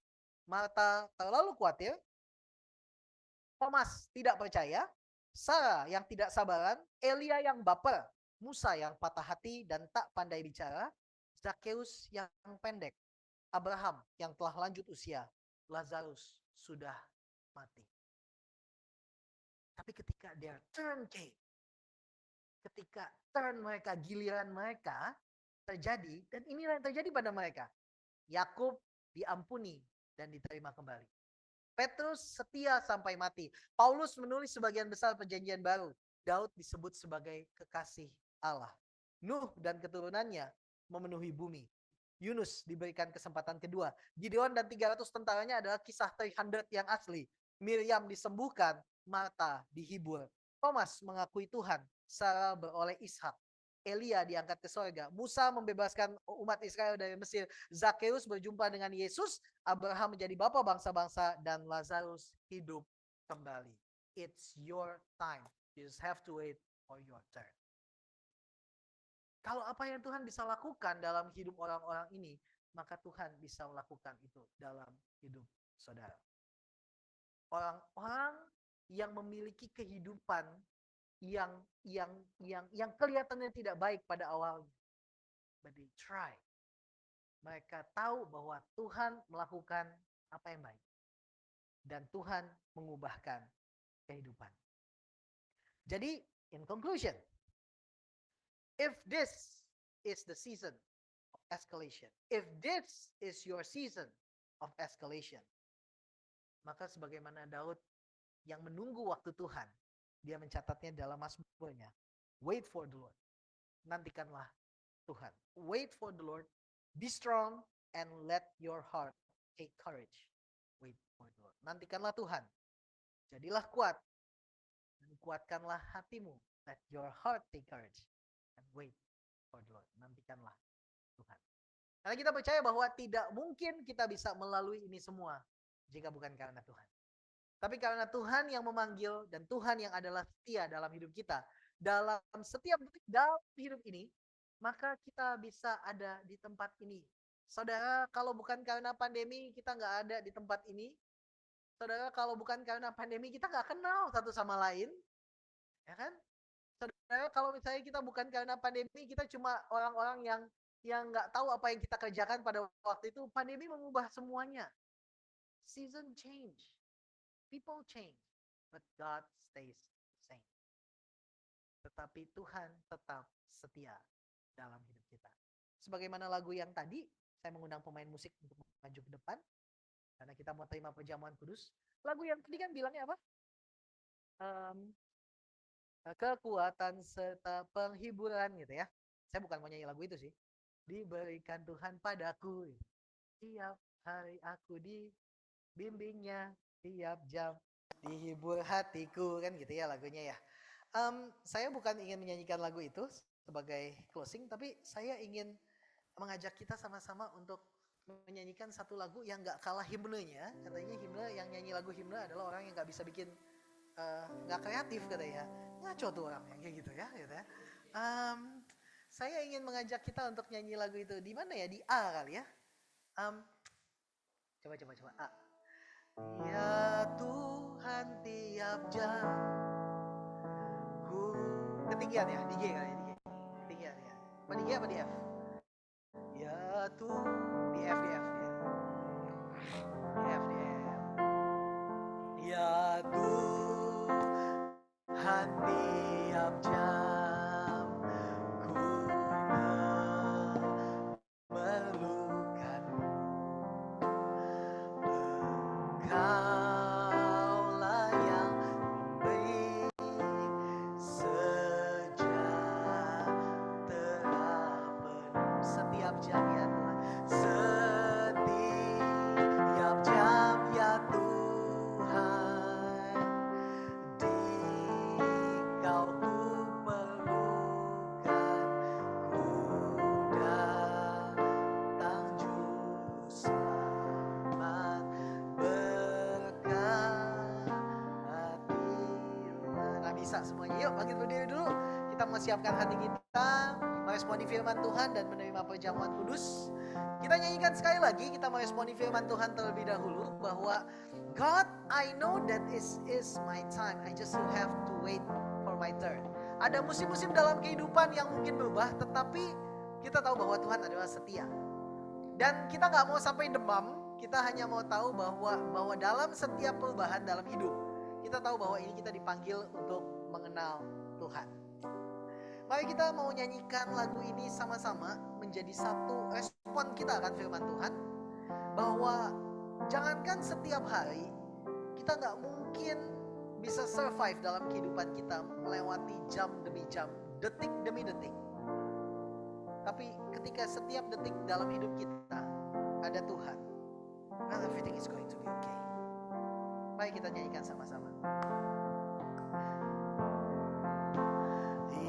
Marta terlalu khawatir. Thomas tidak percaya. Sarah yang tidak sabaran. Elia yang baper. Musa yang patah hati dan tak pandai bicara. Zakheus yang pendek. Abraham yang telah lanjut usia, Lazarus sudah mati. Tapi ketika their turn came, ketika turn mereka, giliran mereka terjadi, dan inilah yang terjadi pada mereka. Yakub diampuni dan diterima kembali. Petrus setia sampai mati. Paulus menulis sebagian besar perjanjian baru. Daud disebut sebagai kekasih Allah. Nuh dan keturunannya memenuhi bumi. Yunus diberikan kesempatan kedua. Gideon dan 300 tentaranya adalah kisah 300 yang asli. Miriam disembuhkan, Marta dihibur. Thomas mengakui Tuhan, Sarah beroleh Ishak. Elia diangkat ke sorga. Musa membebaskan umat Israel dari Mesir. Zakheus berjumpa dengan Yesus. Abraham menjadi bapa bangsa-bangsa. Dan Lazarus hidup kembali. It's your time. You just have to wait for your turn. Kalau apa yang Tuhan bisa lakukan dalam hidup orang-orang ini, maka Tuhan bisa melakukan itu dalam hidup saudara. Orang-orang yang memiliki kehidupan yang kelihatannya tidak baik pada awalnya, but they try. Mereka tahu bahwa Tuhan melakukan apa yang baik dan Tuhan mengubahkan kehidupan. Jadi, in conclusion, if this is the season of escalation, if this is your season of escalation, maka sebagaimana Daud yang menunggu waktu Tuhan, dia mencatatnya dalam mazmurnya. Wait for the Lord. Nantikanlah Tuhan. Wait for the Lord. Be strong and let your heart take courage. Wait for the Lord. Nantikanlah Tuhan. Jadilah kuat. Dan kuatkanlah hatimu. Let your heart take courage. And wait for the Lord. Nantikanlah Tuhan. Karena kita percaya bahwa tidak mungkin kita bisa melalui ini semua jika bukan karena Tuhan. Tapi karena Tuhan yang memanggil dan Tuhan yang adalah setia dalam hidup kita, dalam setiap detik dalam hidup ini, maka kita bisa ada di tempat ini. Saudara, kalau bukan karena pandemi kita nggak ada di tempat ini. Saudara, kalau bukan karena pandemi kita nggak kenal satu sama lain, ya kan? Saudara, kalau misalnya kita bukan karena pandemi, kita cuma orang-orang yang nggak tahu apa yang kita kerjakan pada waktu itu, pandemi mengubah semuanya. Season change. People change, but God stays the same. Tetapi Tuhan tetap setia. dalam hidup kita. Sebagaimana lagu yang tadi, saya mengundang pemain musik untuk maju ke depan karena kita mau terima perjamuan kudus. Lagu yang tadi kan bilangnya apa? Kekuatan serta penghiburan gitu ya. Saya bukan mau nyanyi lagu itu sih. Diberikan Tuhan padaku. Tiap hari aku dibimbingnya, tiap jam dihibur hatiku, kan gitu ya lagunya ya. Saya bukan ingin menyanyikan lagu itu sebagai closing, tapi saya ingin mengajak kita sama-sama untuk menyanyikan satu lagu yang gak kalah himnenya. Katanya himne, yang nyanyi lagu himne adalah orang yang gak bisa bikin, gak kreatif katanya. Ngaco tuh orang yang kayak gitu ya. Gitu ya. Saya ingin mengajak kita untuk nyanyi lagu itu. Di mana ya? Di A kali ya. Coba A. Ya Tuhan tiap jam ku ketinggian ya, di G kali ya, di G. Ketinggian ya. Apa di G apa di F? Ya Tuhan di F. Ya Tuhan tiap jam ku memerlukanmu. Engkaulah yang memberi sejahtera penuh setiap jam ya Tuhan. Setiap jam ya Tuhan, di Kau ku perlukan, ku datang juru selamat, berkatilah. Nah bisa semuanya, yuk bangkit berdiri dulu. Kita mau siapkan hati kita, meresponi firman Tuhan dan menerima perjamuan kudus. Kita nyanyikan sekali lagi, kita meresponi firman Tuhan terlebih dahulu bahwa God, I know that is my time. I just have to wait for my turn. Ada musim-musim dalam kehidupan yang mungkin berubah, tetapi kita tahu bahwa Tuhan adalah setia. Dan kita nggak mau sampai demam, kita hanya mau tahu bahwa dalam setiap perubahan dalam hidup, kita tahu bahwa ini kita dipanggil untuk mengenal Tuhan. Mari kita mau nyanyikan lagu ini sama-sama menjadi satu respon kita akan firman Tuhan. Bahwa jangankan setiap hari, kita nggak mungkin bisa survive dalam kehidupan kita melewati jam demi jam, detik demi detik. Tapi ketika setiap detik dalam hidup kita ada Tuhan, well, everything is going to be okay. Mari kita nyanyikan sama-sama.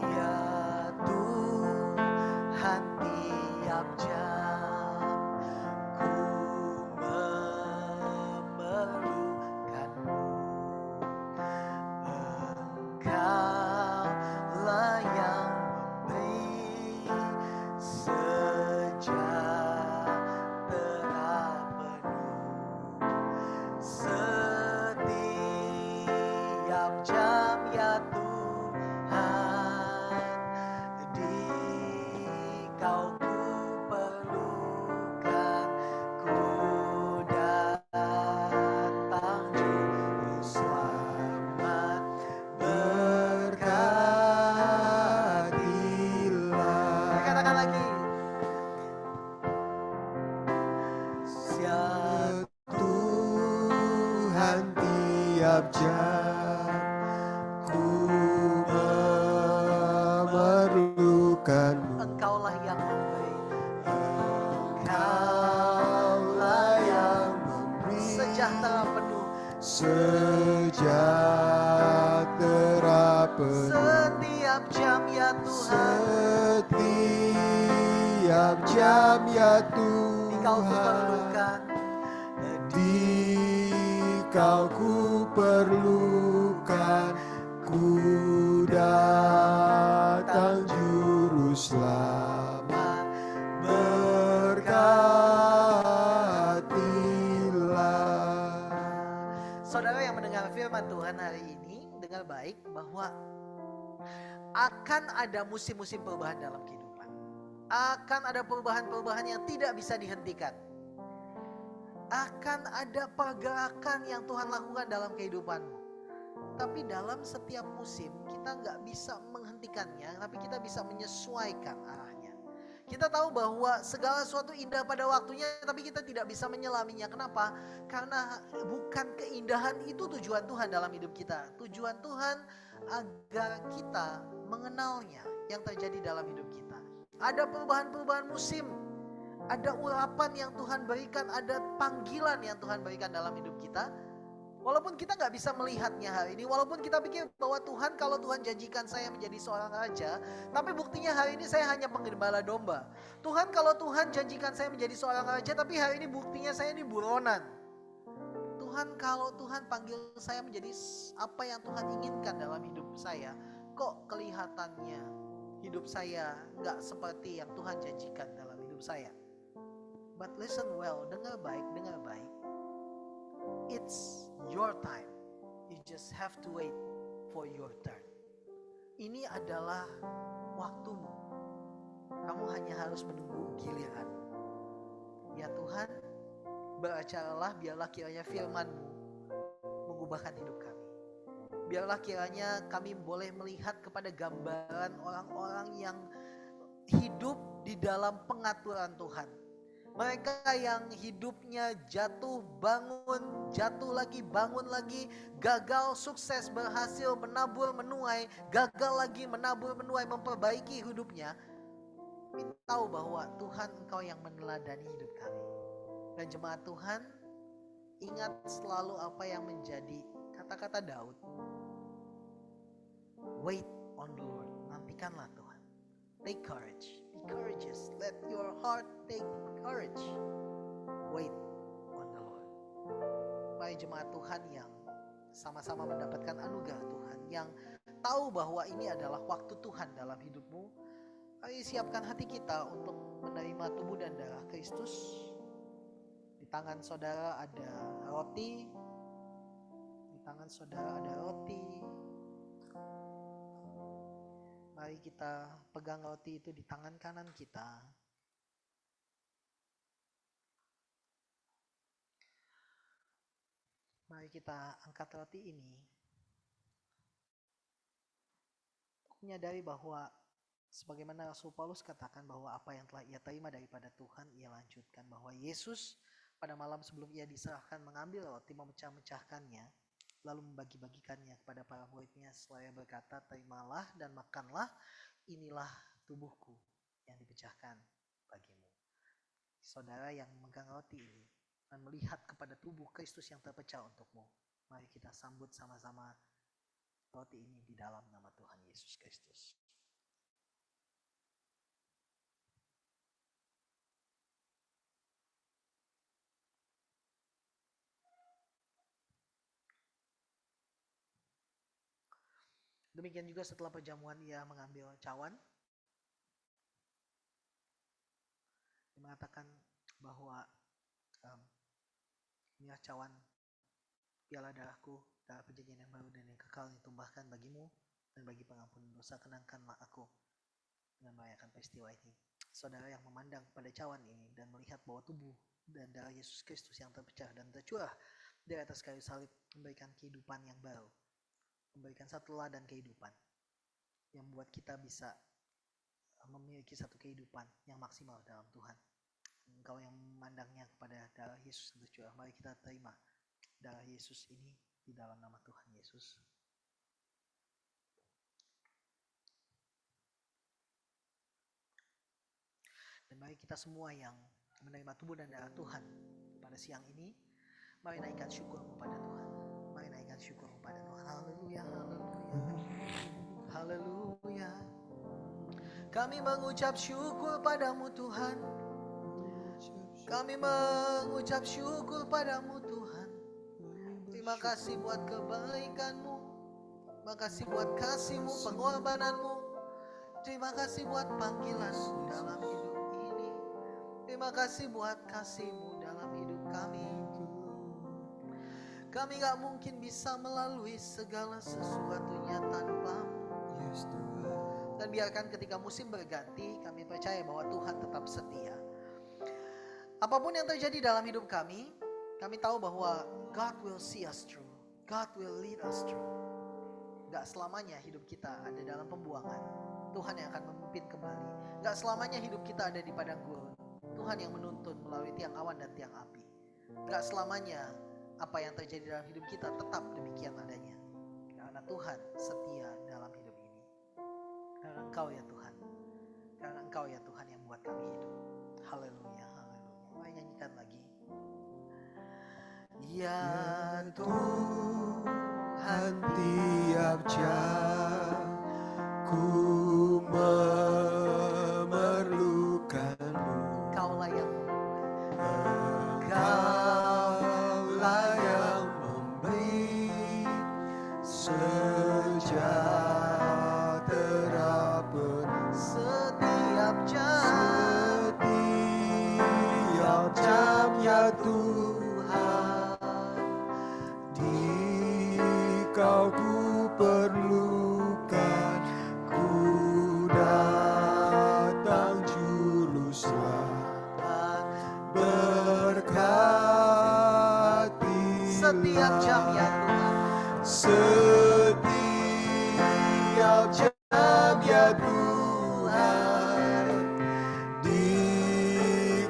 Ya Tuhan tiap jam ku memerlukanmu. Engkaulah yang memberi sejahtera penuh setiap jam ya Tuhan, di Kau ku perlukan, ku datang juru selamat, berkatilah. Katakan lagi. Ya Tuhan tiap jam ku memerlukanmu. Engkaulah yang memberi, Engkaulah yang memberi sejahtera penuh sejahtera penuh setiap jam ya Tuhan, setiap jam ya di Kau ku Tuhan, perlukan. di Kau ku perlukan, ku datang juru selamat, berkatilah. Saudara yang mendengar firman Tuhan hari ini, dengar baik bahwa akan ada musim-musim perubahan dalam kehidupan. Akan ada perubahan-perubahan yang tidak bisa dihentikan. Akan ada pergerakan yang Tuhan lakukan dalam kehidupanmu. Tapi dalam setiap musim kita nggak bisa menghentikannya, tapi kita bisa menyesuaikan arahnya. Kita tahu bahwa segala sesuatu indah pada waktunya, tapi kita tidak bisa menyelaminya. Kenapa? Karena bukan keindahan itu tujuan Tuhan dalam hidup kita. Tujuan Tuhan agar kita mengenalnya yang terjadi dalam hidup kita. Ada perubahan-perubahan musim, ada urapan yang Tuhan berikan, ada panggilan yang Tuhan berikan dalam hidup kita. Walaupun kita gak bisa melihatnya hari ini, walaupun kita pikir bahwa Tuhan, kalau Tuhan janjikan saya menjadi seorang raja, tapi buktinya hari ini saya hanya penggembala domba. Tuhan, kalau Tuhan janjikan saya menjadi seorang raja, tapi hari ini buktinya saya ini buronan. Tuhan, kalau Tuhan panggil saya menjadi apa yang Tuhan inginkan dalam hidup saya, kok kelihatannya hidup saya gak seperti yang Tuhan janjikan dalam hidup saya. But listen well, dengar baik. It's your time. You just have to wait for your turn. Ini adalah waktumu. Kamu hanya harus menunggu giliran. Ya Tuhan, beracaralah, biarlah kiranya firman-Mu mengubahkan hidup kami. Biarlah kiranya kami boleh melihat kepada gambaran orang-orang yang hidup di dalam pengaturan Tuhan. Mereka yang hidupnya jatuh, bangun, jatuh lagi, bangun lagi, gagal, sukses, berhasil, menabur, menuai, gagal lagi, menabur, menuai, memperbaiki hidupnya. Kami tahu bahwa Tuhan, Engkau yang meneladani hidup kami. Dan jemaat Tuhan, ingat selalu apa yang menjadi kata-kata Daud. Wait on the Lord, nantikanlah Tuhan. Take courage. Be courageous. Let your heart take courage. Wait on the Lord. Mari jemaat Tuhan yang sama-sama mendapatkan anugerah Tuhan, yang tahu bahwa ini adalah waktu Tuhan dalam hidupmu. Mari siapkan hati kita untuk menerima tubuh dan darah Kristus. Di tangan saudara ada roti. Di tangan saudara ada roti. Mari kita pegang roti itu di tangan kanan kita. Mari kita angkat roti ini. Menyadari bahwa sebagaimana Rasul Paulus katakan bahwa apa yang telah ia terima daripada Tuhan ia lanjutkan. Bahwa Yesus pada malam sebelum ia diserahkan mengambil roti, memecah-mecahkannya, lalu membagi-bagikannya kepada para muridnya. Setelah ia berkata, terimalah dan makanlah, inilah tubuhku yang dipecahkan bagimu. Saudara yang memegang roti ini dan melihat kepada tubuh Kristus yang terpecah untukmu, mari kita sambut sama-sama roti ini di dalam nama Tuhan Yesus Kristus. Demikian juga setelah perjamuan ia mengambil cawan. Dia mengatakan bahwa inilah cawan piala darahku, darah perjanjian yang baru dan yang kekal yang ditumbahkan bagimu dan bagi pengampunan dosa. Kenangkanlah aku dengan merayakan peristiwa ini. Saudara yang memandang pada cawan ini dan melihat bahwa tubuh dan darah Yesus Kristus yang terpecah dan tercurah di atas kayu salib memberikan kehidupan yang baru, memberikan satu teladan kehidupan yang membuat kita bisa memiliki satu kehidupan yang maksimal dalam Tuhan. Engkau yang memandangnya kepada darah Yesus yang tercurah, mari kita terima darah Yesus ini di dalam nama Tuhan Yesus. Dan mari kita semua yang menerima tubuh dan darah Tuhan pada siang ini, mari naikkan syukur kepada Tuhan. Mari naikkan syukur kepada Tuhan. Haleluya, haleluya, haleluya. Kami mengucap syukur padamu Tuhan. Kami mengucap syukur padamu Tuhan. Terima kasih buat kebaikan-Mu. Terima kasih buat kasih-Mu, pengorbanan-Mu. Terima kasih buat panggilan-Mu dalam hidup ini. Terima kasih buat kasih-Mu dalam hidup kami. Kami gak mungkin bisa melalui segala sesuatunya tanpa-Mu. Dan biarkan ketika musim berganti, kami percaya bahwa Tuhan tetap setia. Apapun yang terjadi dalam hidup kami tahu bahwa God will see us through. God will lead us through. Gak selamanya hidup kita ada dalam pembuangan. Tuhan yang akan memimpin kembali. Gak selamanya hidup kita ada di padang gurun. Tuhan yang menuntun melalui tiang awan dan tiang api. Gak selamanya apa yang terjadi dalam hidup kita tetap demikian adanya. Karena Tuhan setia dalam hidup ini. Karena Engkau ya Tuhan. Karena Engkau ya Tuhan yang buat kami hidup. Haleluya, haleluya. Mari nyanyikan lagi. Ya Tuhan, tiap jam ku memerlukanmu. Engkaulah yang Engkaulah yang memberi sejahtera penuh. setiap jam Setiap jam ya Tuhan, di Kau ku perlukan, ku datang juru selamat, berkati setiap jam ya Tuhan. Setiap jam ya Tuhan, di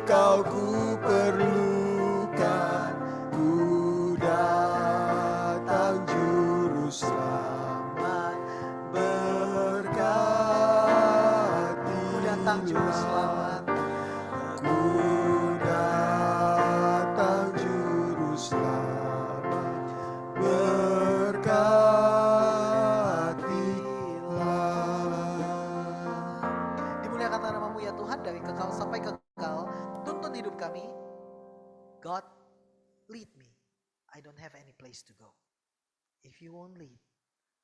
Kau ku perlukan, ku datang juru selamat, berkati. Ku datang juru selamat. Ku datang juru selamat, berkatilah. Dimuliakan namamu ya Tuhan, dari kekal sampai kekal. Tuntun hidup kami. God, lead me. I don't have any place to go. If you won't lead,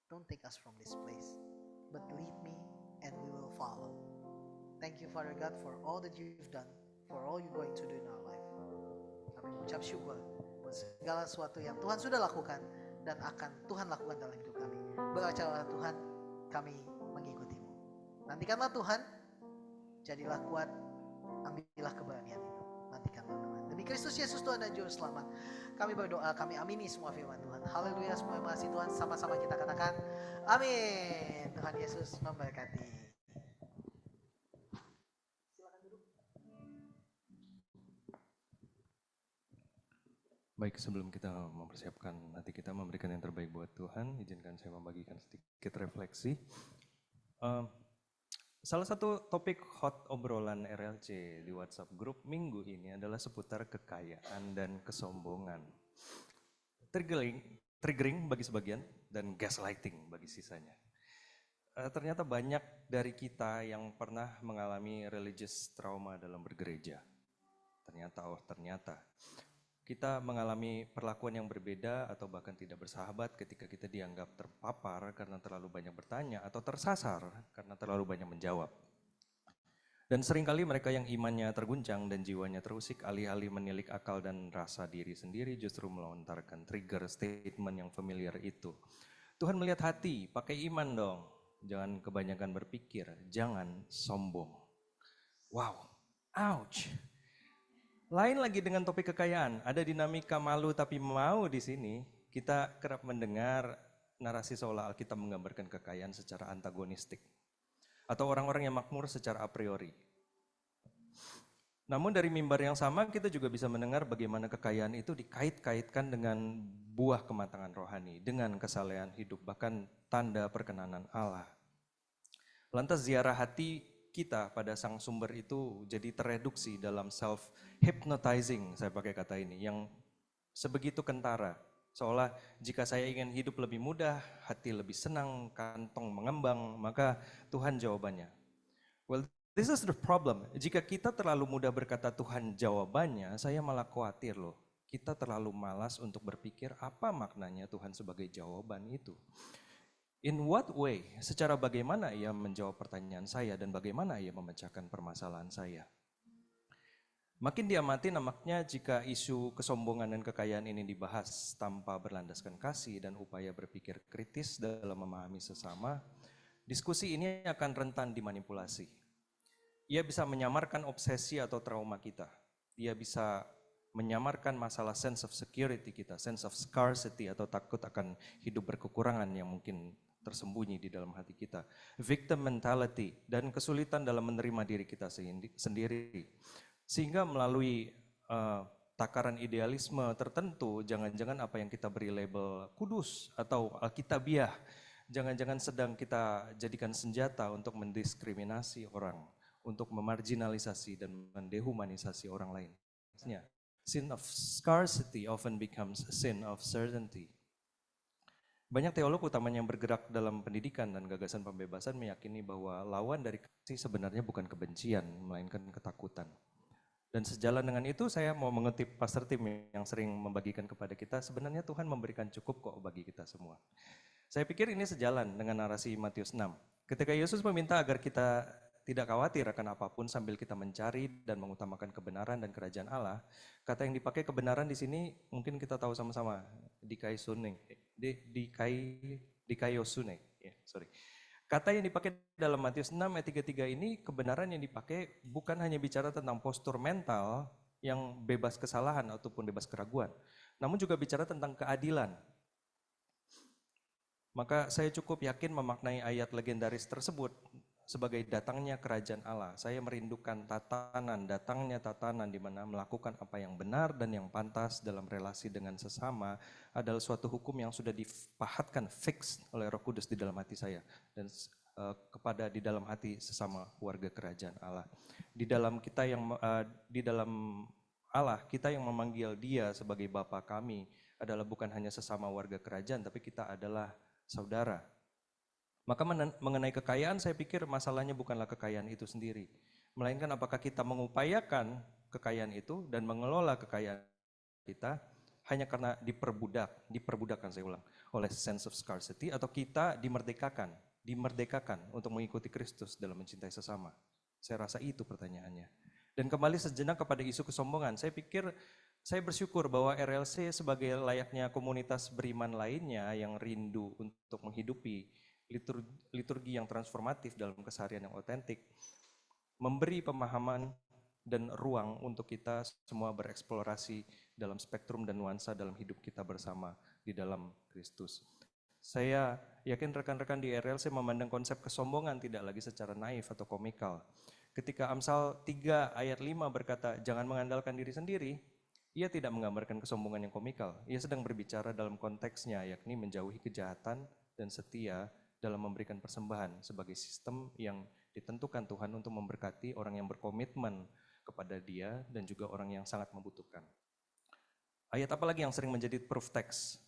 don't take us from this place. But lead me and we will follow. Thank you Father God for all that you've done, for all you're going to do in our life. Kami mengucap syukur buat segala sesuatu yang Tuhan sudah lakukan dan akan Tuhan lakukan dalam hidup kami. Beracarlah Tuhan, kami mengikutimu. Nantikanlah Tuhan, jadilah kuat, ambillah keberanian itu. Nantikanlah Tuhan. Demi Kristus Yesus Tuhan dan Juru Selamat, kami berdoa, kami amini semua firman Tuhan. Haleluya, semua yang mengasihi Tuhan, sama-sama kita katakan, amin. Tuhan Yesus memberkati. Baik, sebelum kita mempersiapkan nanti kita memberikan yang terbaik buat Tuhan, izinkan saya membagikan sedikit refleksi. Salah satu topik hot obrolan RLC di WhatsApp grup minggu ini adalah seputar kekayaan dan kesombongan. Triggering bagi sebagian dan gaslighting bagi sisanya. Ternyata banyak dari kita yang pernah mengalami religious trauma dalam bergereja. Ternyata kita mengalami perlakuan yang berbeda atau bahkan tidak bersahabat ketika kita dianggap terpapar karena terlalu banyak bertanya atau tersasar karena terlalu banyak menjawab. Dan seringkali mereka yang imannya terguncang dan jiwanya terusik alih-alih menilik akal dan rasa diri sendiri justru melontarkan trigger statement yang familiar itu. Tuhan melihat hati, pakai iman dong. Jangan kebanyakan berpikir, jangan sombong. Wow, ouch. Lain lagi dengan topik kekayaan, ada dinamika malu tapi mau di sini. Kita kerap mendengar narasi seolah Alkitab menggambarkan kekayaan secara antagonistik. Atau orang-orang yang makmur secara a priori. Namun dari mimbar yang sama kita juga bisa mendengar bagaimana kekayaan itu dikait-kaitkan dengan buah kematangan rohani, dengan kesalehan hidup, bahkan tanda perkenanan Allah. Lantas ziarah hati kita pada sang sumber itu jadi tereduksi dalam self-hypnotizing, saya pakai kata ini, yang sebegitu kentara. Seolah jika saya ingin hidup lebih mudah, hati lebih senang, kantong mengembang, maka Tuhan jawabannya. Well, this is the problem. Jika kita terlalu mudah berkata Tuhan jawabannya, saya malah khawatir loh. Kita terlalu malas untuk berpikir apa maknanya Tuhan sebagai jawaban itu. In what way? Secara bagaimana ia menjawab pertanyaan saya dan bagaimana ia memecahkan permasalahan saya? Makin diamati nampaknya jika isu kesombongan dan kekayaan ini dibahas tanpa berlandaskan kasih dan upaya berpikir kritis dalam memahami sesama, diskusi ini akan rentan dimanipulasi. Ia bisa menyamarkan obsesi atau trauma kita. Ia bisa menyamarkan masalah sense of security kita, sense of scarcity atau takut akan hidup berkekurangan yang mungkin tersembunyi di dalam hati kita. Victim mentality dan kesulitan dalam menerima diri kita sendiri. Sehingga melalui takaran idealisme tertentu, jangan-jangan apa yang kita beri label kudus atau alkitabiah, jangan-jangan sedang kita jadikan senjata untuk mendiskriminasi orang, untuk memarginalisasi dan mendehumanisasi orang lain. Sin of scarcity often becomes a sin of certainty. Banyak teolog utamanya yang bergerak dalam pendidikan dan gagasan pembebasan meyakini bahwa lawan dari kasih sebenarnya bukan kebencian, melainkan ketakutan. Dan sejalan dengan itu saya mau mengutip Pastor Tim yang sering membagikan kepada kita, sebenarnya Tuhan memberikan cukup kok bagi kita semua. Saya pikir ini sejalan dengan narasi Matius 6. Ketika Yesus meminta agar kita tidak khawatir akan apapun sambil kita mencari dan mengutamakan kebenaran dan kerajaan Allah, kata yang dipakai kebenaran di sini mungkin kita tahu sama-sama, dikaiosune. Kata yang dipakai dalam Matius 6 ayat 33 ini, kebenaran yang dipakai bukan hanya bicara tentang postur mental yang bebas kesalahan ataupun bebas keraguan, namun juga bicara tentang keadilan. Maka saya cukup yakin memaknai ayat legendaris tersebut sebagai datangnya kerajaan Allah. Saya merindukan datangnya tatanan di mana melakukan apa yang benar dan yang pantas dalam relasi dengan sesama adalah suatu hukum yang sudah dipahatkan, fix oleh Roh Kudus di dalam hati saya dan di dalam hati sesama warga kerajaan Allah. Di dalam Allah, kita yang memanggil Dia sebagai Bapa kami adalah bukan hanya sesama warga kerajaan, tapi kita adalah saudara. Maka mengenai kekayaan, saya pikir masalahnya bukanlah kekayaan itu sendiri, melainkan apakah kita mengupayakan kekayaan itu dan mengelola kekayaan kita hanya karena diperdudakkan oleh sense of scarcity, atau kita dimerdekakan untuk mengikuti Kristus dalam mencintai sesama. Saya rasa itu pertanyaannya. Dan kembali sejenak kepada isu kesombongan, saya pikir saya bersyukur bahwa RLC sebagai layaknya komunitas beriman lainnya yang rindu untuk menghidupi liturgi yang transformatif dalam keseharian yang otentik, memberi pemahaman dan ruang untuk kita semua bereksplorasi dalam spektrum dan nuansa dalam hidup kita bersama di dalam Kristus. Saya yakin rekan-rekan di RLC memandang konsep kesombongan tidak lagi secara naif atau komikal. Ketika Amsal 3 ayat 5 berkata, jangan mengandalkan diri sendiri, ia tidak menggambarkan kesombongan yang komikal. Ia sedang berbicara dalam konteksnya, yakni menjauhi kejahatan dan setia dalam memberikan persembahan sebagai sistem yang ditentukan Tuhan untuk memberkati orang yang berkomitmen kepada Dia dan juga orang yang sangat membutuhkan. Ayat apa lagi yang sering menjadi proof text?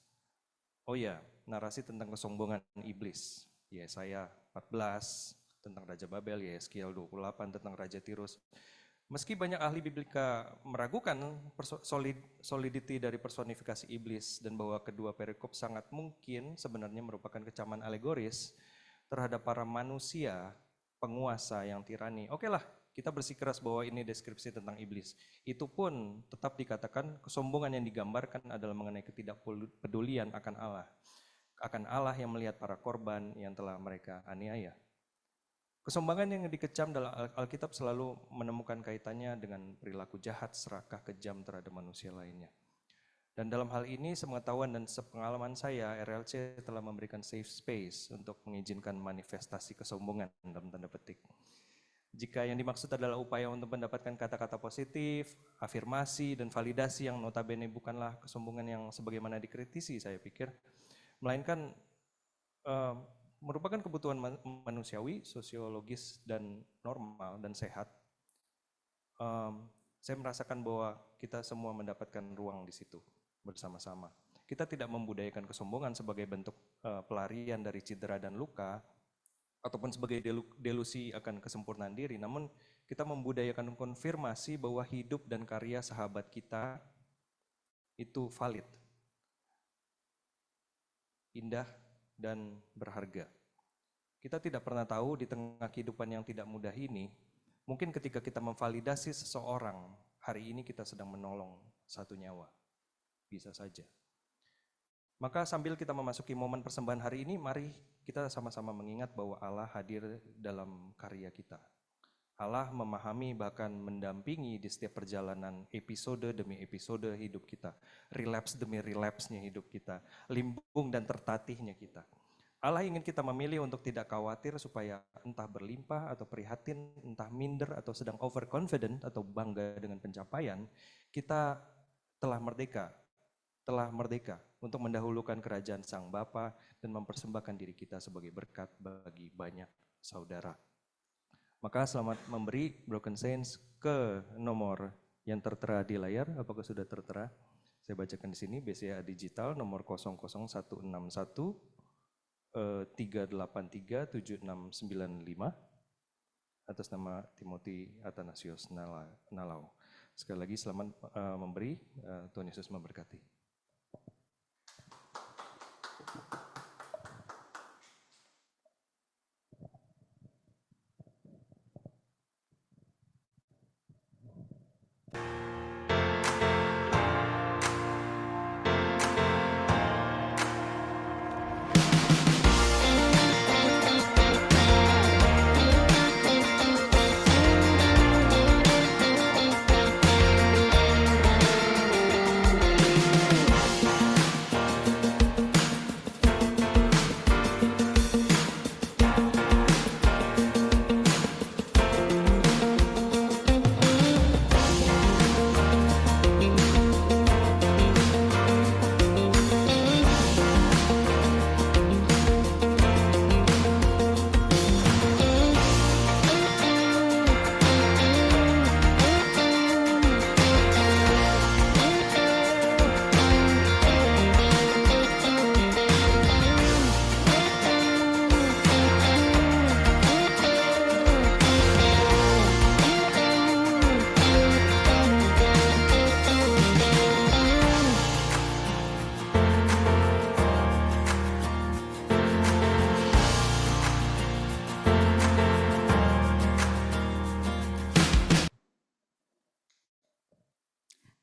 Oh ya, narasi tentang kesombongan iblis. Yesaya 14 tentang Raja Babel, Yeskiel 28 tentang Raja Tirus. Meski banyak ahli biblika meragukan solidity dari personifikasi iblis dan bahwa kedua perikop sangat mungkin sebenarnya merupakan kecaman alegoris terhadap para manusia penguasa yang tirani. Oke lah, kita bersikeras bahwa ini deskripsi tentang iblis. Itu pun tetap dikatakan kesombongan yang digambarkan adalah mengenai ketidakpedulian akan Allah yang melihat para korban yang telah mereka aniaya. Kesombongan yang dikecam dalam Alkitab selalu menemukan kaitannya dengan perilaku jahat, serakah, kejam terhadap manusia lainnya. Dan dalam hal ini, sepengetahuan dan sepengalaman saya, RLC telah memberikan safe space untuk mengizinkan manifestasi kesombongan dalam tanda petik. Jika yang dimaksud adalah upaya untuk mendapatkan kata-kata positif, afirmasi, dan validasi yang notabene bukanlah kesombongan yang sebagaimana dikritisi, saya pikir, melainkan merupakan kebutuhan manusiawi, sosiologis, dan normal, dan sehat. Saya merasakan bahwa kita semua mendapatkan ruang di situ bersama-sama. Kita tidak membudayakan kesombongan sebagai bentuk pelarian dari cedera dan luka, ataupun sebagai delusi akan kesempurnaan diri, namun kita membudayakan konfirmasi bahwa hidup dan karya sahabat kita itu valid, indah, dan berharga. Kita tidak pernah tahu di tengah kehidupan yang tidak mudah ini, mungkin ketika kita memvalidasi seseorang, hari ini kita sedang menolong satu nyawa. Bisa saja. Maka sambil kita memasuki momen persembahan hari ini, mari kita sama-sama mengingat bahwa Allah hadir dalam karya kita. Allah memahami bahkan mendampingi di setiap perjalanan episode demi episode hidup kita. Relapse demi relapse-nya hidup kita. Limbung dan tertatihnya kita. Allah ingin kita memilih untuk tidak khawatir supaya entah berlimpah atau prihatin, entah minder atau sedang overconfident atau bangga dengan pencapaian, kita telah merdeka untuk mendahulukan kerajaan Sang Bapa dan mempersembahkan diri kita sebagai berkat bagi banyak saudara. Maka selamat memberi Broken Saints ke nomor yang tertera di layar. Apakah sudah tertera? Saya bacakan di sini, BCA Digital nomor 00161 383 7695 atas nama Timothy Athanasius Nalau. Sekali lagi selamat memberi, Tuhan Yesus memberkati.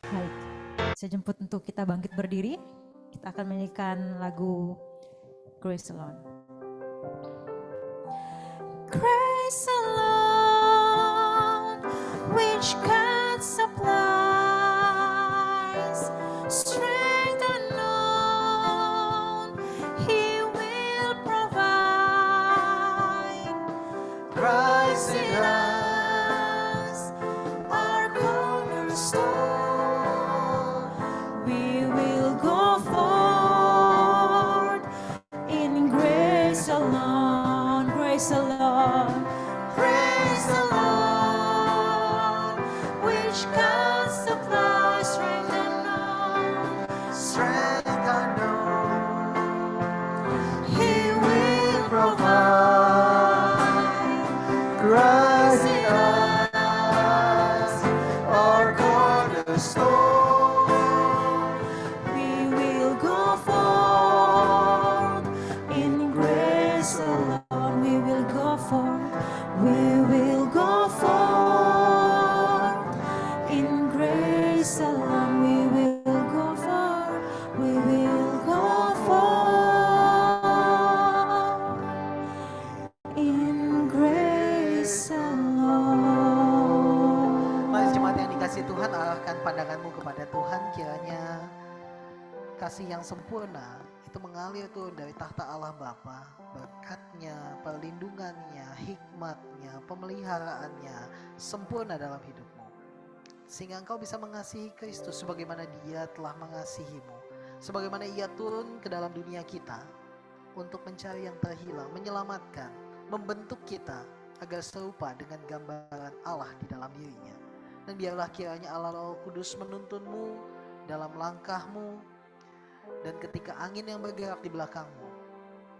Baik, saya jemput untuk kita bangkit berdiri. Kita akan menyanyikan lagu Grace Alone. Grace alone, which God supplies, strength unknown, He will provide. Christ in us, our cornerstone, we will go forward in grace alone, grace alone, grace alone, which God supplies, strength unknown, strength unknown, He will provide. Christ in us, our cornerstone. We will go forward in grace alone. We will go forward. We will go forward in grace alone. We will go forward. We will go forward in grace alone. Mari jemaat yang dikasihi Tuhan, arahkan pandanganmu kepada Tuhan, kiranya kasih yang sempurna itu mengalir turun dari tahta Allah Bapa, berkatnya, perlindungannya, hikmatnya, pemeliharaannya sempurna dalam hidupmu, sehingga engkau bisa mengasihi Kristus sebagaimana Dia telah mengasihimu, sebagaimana Ia turun ke dalam dunia kita untuk mencari yang terhilang, menyelamatkan, membentuk kita agar serupa dengan gambaran Allah di dalam dirinya. Dan biarlah kiranya Allah Roh Kudus menuntunmu dalam langkahmu, dan ketika angin yang bergerak di belakangmu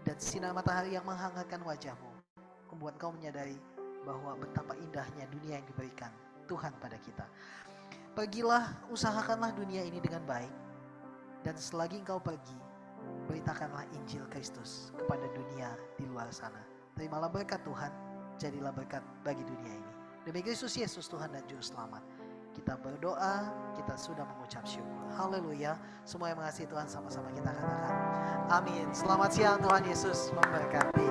dan sinar matahari yang menghangatkan wajahmu membuat kau menyadari bahwa betapa indahnya dunia yang diberikan Tuhan pada kita. Pergilah, usahakanlah dunia ini dengan baik, dan selagi engkau pergi, beritakanlah Injil Kristus kepada dunia di luar sana. Terimalah berkat Tuhan, jadilah berkat bagi dunia ini. Demi Kristus Yesus Tuhan dan Juru Selamat, kita berdoa, kita sudah mengucap syukur. Haleluya. Semua yang mengasihi Tuhan sama-sama kita katakan amin. Selamat siang, Tuhan Yesus memberkati.